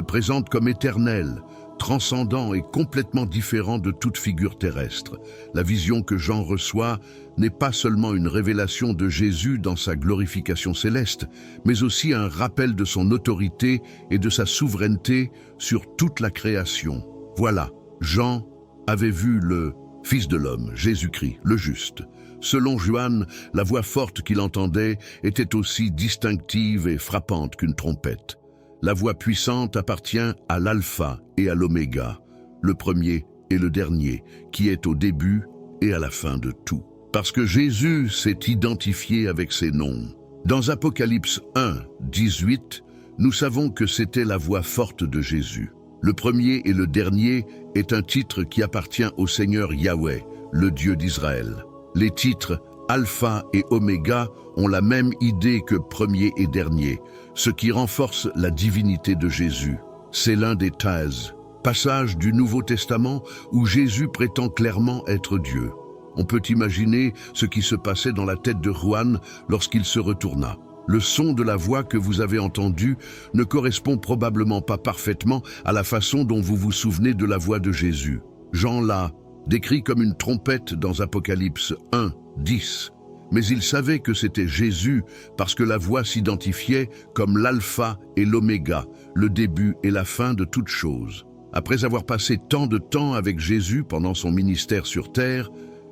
présente comme éternel, transcendant et complètement différent de toute figure terrestre. La vision que Jean reçoit n'est pas seulement une révélation de Jésus dans sa glorification céleste, mais aussi un rappel de son autorité et de sa souveraineté sur toute la création. Voilà, Jean avait vu le Fils de l'homme, Jésus-Christ, le juste. Selon Johann, la voix forte qu'il entendait était aussi distinctive et frappante qu'une trompette. La voix puissante appartient à l'alpha et à l'oméga, le premier et le dernier, qui est au début et à la fin de tout. Parce que Jésus s'est identifié avec ses noms. Dans Apocalypse 1, 18, nous savons que c'était la voix forte de Jésus. Le premier et le dernier est un titre qui appartient au Seigneur Yahweh, le Dieu d'Israël. Les titres Alpha et Oméga ont la même idée que premier et dernier, ce qui renforce la divinité de Jésus. C'est l'un des Thèses, passage du Nouveau Testament où Jésus prétend clairement être Dieu. On peut imaginer ce qui se passait dans la tête de Juan lorsqu'il se retourna. Le son de la voix que vous avez entendue ne correspond probablement pas parfaitement à la façon dont vous vous souvenez de la voix de Jésus. Jean l'a décrit comme une trompette dans Apocalypse 1, 10. Mais il savait que c'était Jésus parce que la voix s'identifiait comme l'alpha et l'oméga, le début et la fin de toute chose. Après avoir passé tant de temps avec Jésus pendant son ministère sur terre,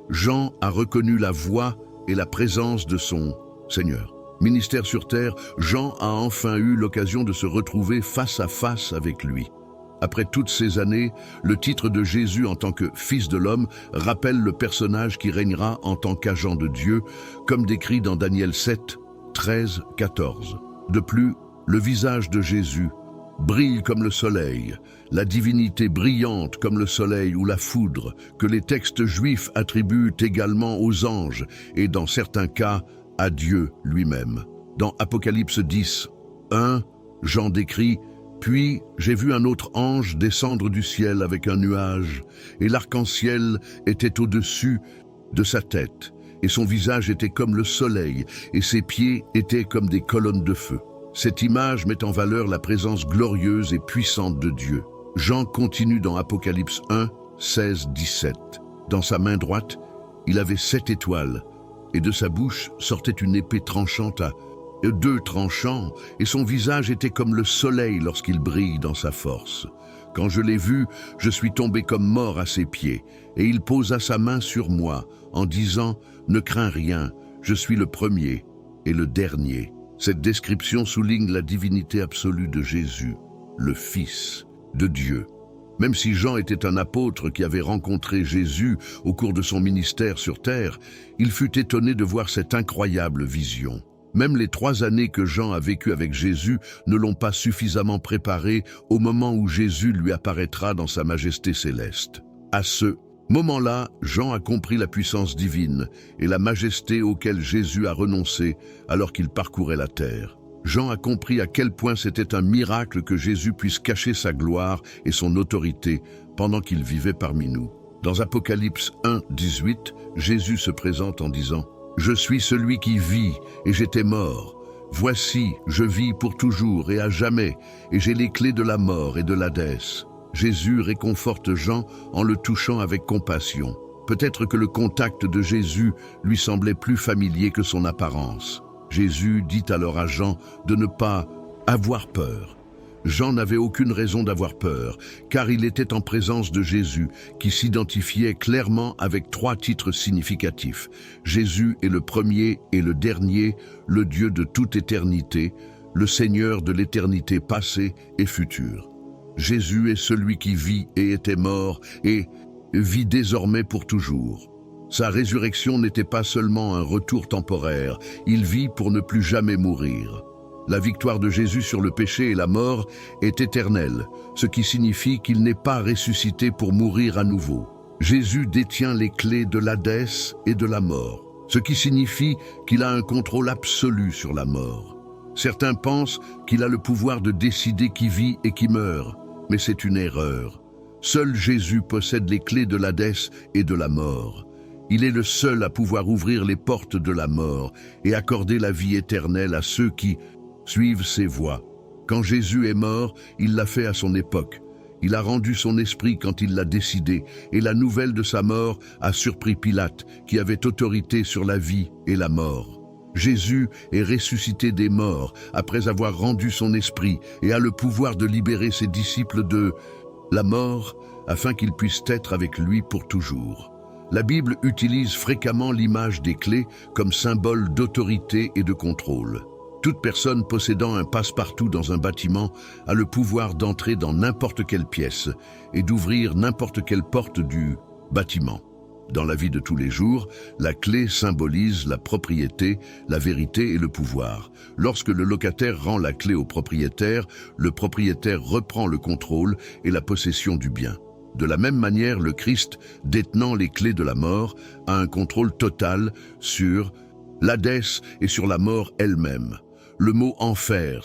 Jean a reconnu la voix et la présence de son Seigneur. Ministère sur terre, Jean a enfin eu l'occasion de se retrouver face à face avec lui. Après toutes ces années, le titre de Jésus en tant que Fils de l'homme rappelle le personnage qui régnera en tant qu'agent de Dieu, comme décrit dans Daniel 7, 13, 14. De plus, le visage de Jésus brille comme le soleil, la divinité brillante comme le soleil ou la foudre, que les textes juifs attribuent également aux anges et dans certains cas à Dieu lui-même. Dans Apocalypse 10, 1, Jean décrit « Puis j'ai vu un autre ange descendre du ciel avec un nuage, et l'arc-en-ciel était au-dessus de sa tête, et son visage était comme le soleil, et ses pieds étaient comme des colonnes de feu. » Cette image met en valeur la présence glorieuse et puissante de Dieu. Jean continue dans Apocalypse 1, 16, 17. Dans sa main droite, il avait 7 étoiles, et de sa bouche sortait une épée tranchante à 2 tranchants, et son visage était comme le soleil lorsqu'il brille dans sa force. Quand je l'ai vu, je suis tombé comme mort à ses pieds, et il posa sa main sur moi, en disant « Ne crains rien, je suis le premier et le dernier ». Cette description souligne la divinité absolue de Jésus, le Fils de Dieu. Même si Jean était un apôtre qui avait rencontré Jésus au cours de son ministère sur terre, il fut étonné de voir cette incroyable vision. Même les 3 années que Jean a vécues avec Jésus ne l'ont pas suffisamment préparé au moment où Jésus lui apparaîtra dans sa majesté céleste. À ce moment-là, Jean a compris la puissance divine et la majesté auquel Jésus a renoncé alors qu'il parcourait la terre. Jean a compris à quel point c'était un miracle que Jésus puisse cacher sa gloire et son autorité pendant qu'il vivait parmi nous. Dans Apocalypse 1, 18, Jésus se présente en disant « Je suis celui qui vit et j'étais mort. Voici, je vis pour toujours et à jamais, et j'ai les clés de la mort et de l'Hadès. » Jésus réconforte Jean en le touchant avec compassion. Peut-être que le contact de Jésus lui semblait plus familier que son apparence. Jésus dit alors à Jean de ne pas avoir peur. Jean n'avait aucune raison d'avoir peur, car il était en présence de Jésus, qui s'identifiait clairement avec 3 titres significatifs. Jésus est le premier et le dernier, le Dieu de toute éternité, le Seigneur de l'éternité passée et future. Jésus est celui qui vit et était mort et vit désormais pour toujours. Sa résurrection n'était pas seulement un retour temporaire, il vit pour ne plus jamais mourir. La victoire de Jésus sur le péché et la mort est éternelle, ce qui signifie qu'il n'est pas ressuscité pour mourir à nouveau. Jésus détient les clés de l'Hadès et de la mort, ce qui signifie qu'il a un contrôle absolu sur la mort. Certains pensent qu'il a le pouvoir de décider qui vit et qui meurt, mais c'est une erreur. Seul Jésus possède les clés de l'Hadès et de la mort. Il est le seul à pouvoir ouvrir les portes de la mort et accorder la vie éternelle à ceux qui suivent ses voies. Quand Jésus est mort, il l'a fait à son époque. Il a rendu son esprit quand il l'a décidé, et la nouvelle de sa mort a surpris Pilate, qui avait autorité sur la vie et la mort. Jésus est ressuscité des morts après avoir rendu son esprit et a le pouvoir de libérer ses disciples de la mort afin qu'ils puissent être avec lui pour toujours. La Bible utilise fréquemment l'image des clés comme symbole d'autorité et de contrôle. Toute personne possédant un passe-partout dans un bâtiment a le pouvoir d'entrer dans n'importe quelle pièce et d'ouvrir n'importe quelle porte du bâtiment. Dans la vie de tous les jours, la clé symbolise la propriété, la vérité et le pouvoir. Lorsque le locataire rend la clé au propriétaire, le propriétaire reprend le contrôle et la possession du bien. De la même manière, le Christ, détenant les clés de la mort, a un contrôle total sur l'Hadès et sur la mort elle-même. Le mot « enfer »,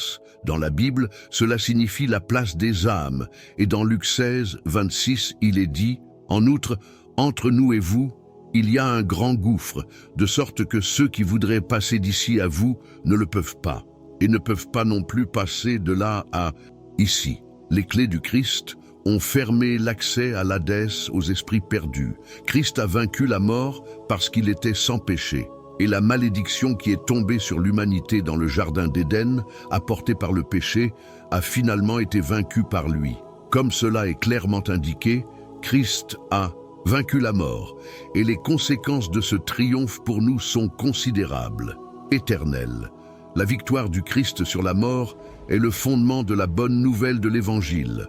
dans la Bible, cela signifie la place des âmes, et dans Luc 16, 26, il est dit « En outre, entre nous et vous, il y a un grand gouffre, de sorte que ceux qui voudraient passer d'ici à vous ne le peuvent pas, et ne peuvent pas non plus passer de là à ici. » Les clés du Christ ont fermé l'accès à l'Hadès aux esprits perdus. Christ a vaincu la mort parce qu'il était sans péché. Et la malédiction qui est tombée sur l'humanité dans le jardin d'Éden, apportée par le péché, a finalement été vaincue par lui. Comme cela est clairement indiqué, Christ a vaincu la mort, et les conséquences de ce triomphe pour nous sont considérables, éternelles. La victoire du Christ sur la mort est le fondement de la bonne nouvelle de l'Évangile.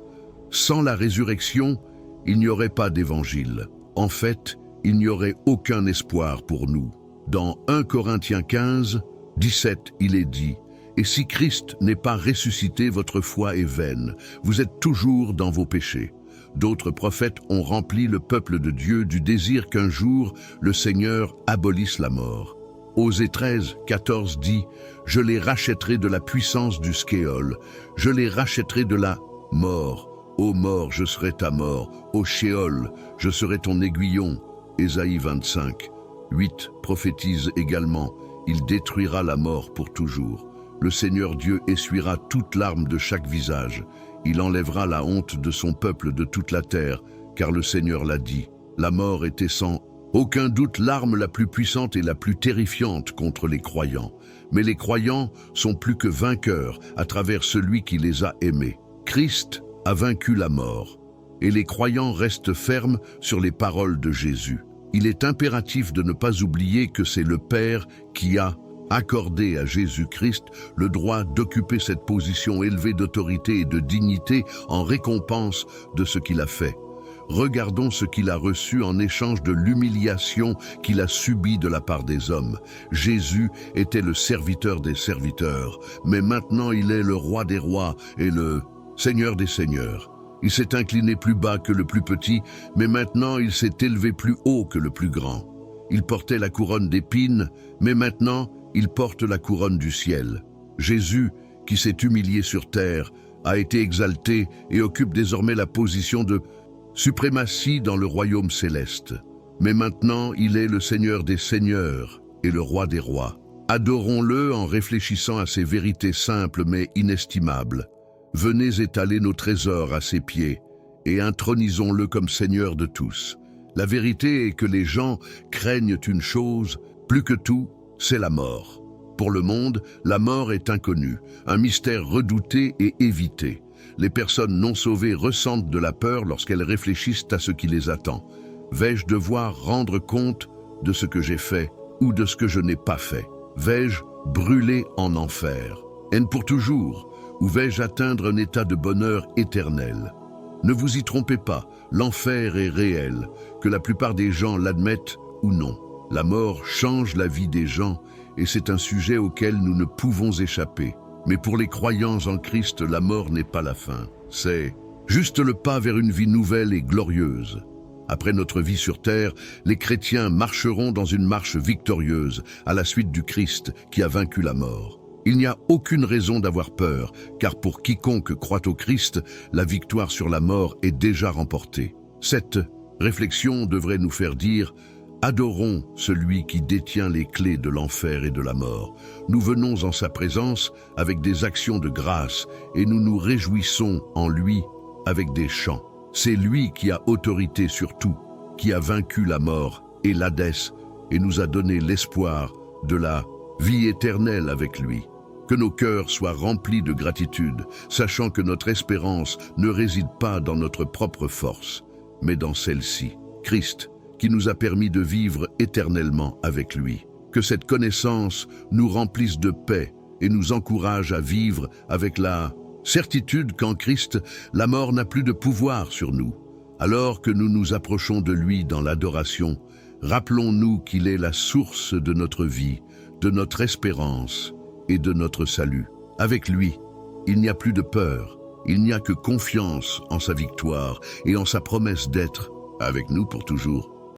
Sans la résurrection, il n'y aurait pas d'Évangile. En fait, il n'y aurait aucun espoir pour nous. Dans 1 Corinthiens 15, 17, il est dit « Et si Christ n'est pas ressuscité, votre foi est vaine. Vous êtes toujours dans vos péchés. » D'autres prophètes ont rempli le peuple de Dieu du désir qu'un jour le Seigneur abolisse la mort. Osée 13, 14 dit « Je les rachèterai de la puissance du Skéol. Je les rachèterai de la mort. Ô mort, je serai ta mort. Ô Shéol, je serai ton aiguillon. » Ésaïe 25. 8 prophétise également « Il détruira la mort pour toujours. Le Seigneur Dieu essuiera toute larme de chaque visage. Il enlèvera la honte de son peuple de toute la terre, car le Seigneur l'a dit. La mort était sans aucun doute l'arme la plus puissante et la plus terrifiante contre les croyants. Mais les croyants sont plus que vainqueurs à travers celui qui les a aimés. Christ a vaincu la mort, et les croyants restent fermes sur les paroles de Jésus. Il est impératif de ne pas oublier que c'est le Père qui a accordé à Jésus-Christ le droit d'occuper cette position élevée d'autorité et de dignité en récompense de ce qu'il a fait. regardons ce qu'il a reçu en échange de l'humiliation qu'il a subie de la part des hommes. Jésus était le serviteur des serviteurs, mais maintenant il est le roi des rois et le Seigneur des seigneurs. Il s'est incliné plus bas que le plus petit, mais maintenant il s'est élevé plus haut que le plus grand. Il portait la couronne d'épines, mais maintenant il porte la couronne du ciel. Jésus, qui s'est humilié sur terre, a été exalté et occupe désormais la position de suprématie dans le royaume céleste. Mais maintenant, il est le Seigneur des seigneurs et le roi des rois. Adorons-le en réfléchissant à ces vérités simples mais inestimables. Venez étaler nos trésors à ses pieds et intronisons-le comme Seigneur de tous. La vérité est que les gens craignent une chose, plus que tout, c'est la mort. Pour le monde, la mort est inconnue, un mystère redouté et évité. Les personnes non sauvées ressentent de la peur lorsqu'elles réfléchissent à ce qui les attend. Vais-je devoir rendre compte de ce que j'ai fait ou de ce que je n'ai pas fait? Vais-je brûler en enfer? Haine pour toujours? Ou vais-je atteindre un état de bonheur éternel? Ne vous y trompez pas, l'enfer est réel, que la plupart des gens l'admettent ou non. La mort change la vie des gens et c'est un sujet auquel nous ne pouvons échapper. Mais pour les croyants en Christ, la mort n'est pas la fin. C'est juste le pas vers une vie nouvelle et glorieuse. Après notre vie sur terre, les chrétiens marcheront dans une marche victorieuse à la suite du Christ qui a vaincu la mort. Il n'y a aucune raison d'avoir peur, car pour quiconque croit au Christ, la victoire sur la mort est déjà remportée. Cette réflexion devrait nous faire dire « Adorons celui qui détient les clés de l'enfer et de la mort. Nous venons en sa présence avec des actions de grâce et nous nous réjouissons en lui avec des chants. C'est lui qui a autorité sur tout, qui a vaincu la mort et l'Hadès et nous a donné l'espoir de la vie éternelle avec lui. Que nos cœurs soient remplis de gratitude, sachant que notre espérance ne réside pas dans notre propre force, mais dans celle-ci, Christ, qui nous a permis de vivre éternellement avec lui. Que cette connaissance nous remplisse de paix et nous encourage à vivre avec la certitude qu'en Christ, la mort n'a plus de pouvoir sur nous. Alors que nous nous approchons de lui dans l'adoration, rappelons-nous qu'il est la source de notre vie, de notre espérance et de notre salut. Avec lui, il n'y a plus de peur, il n'y a que confiance en sa victoire et en sa promesse d'être avec nous pour toujours.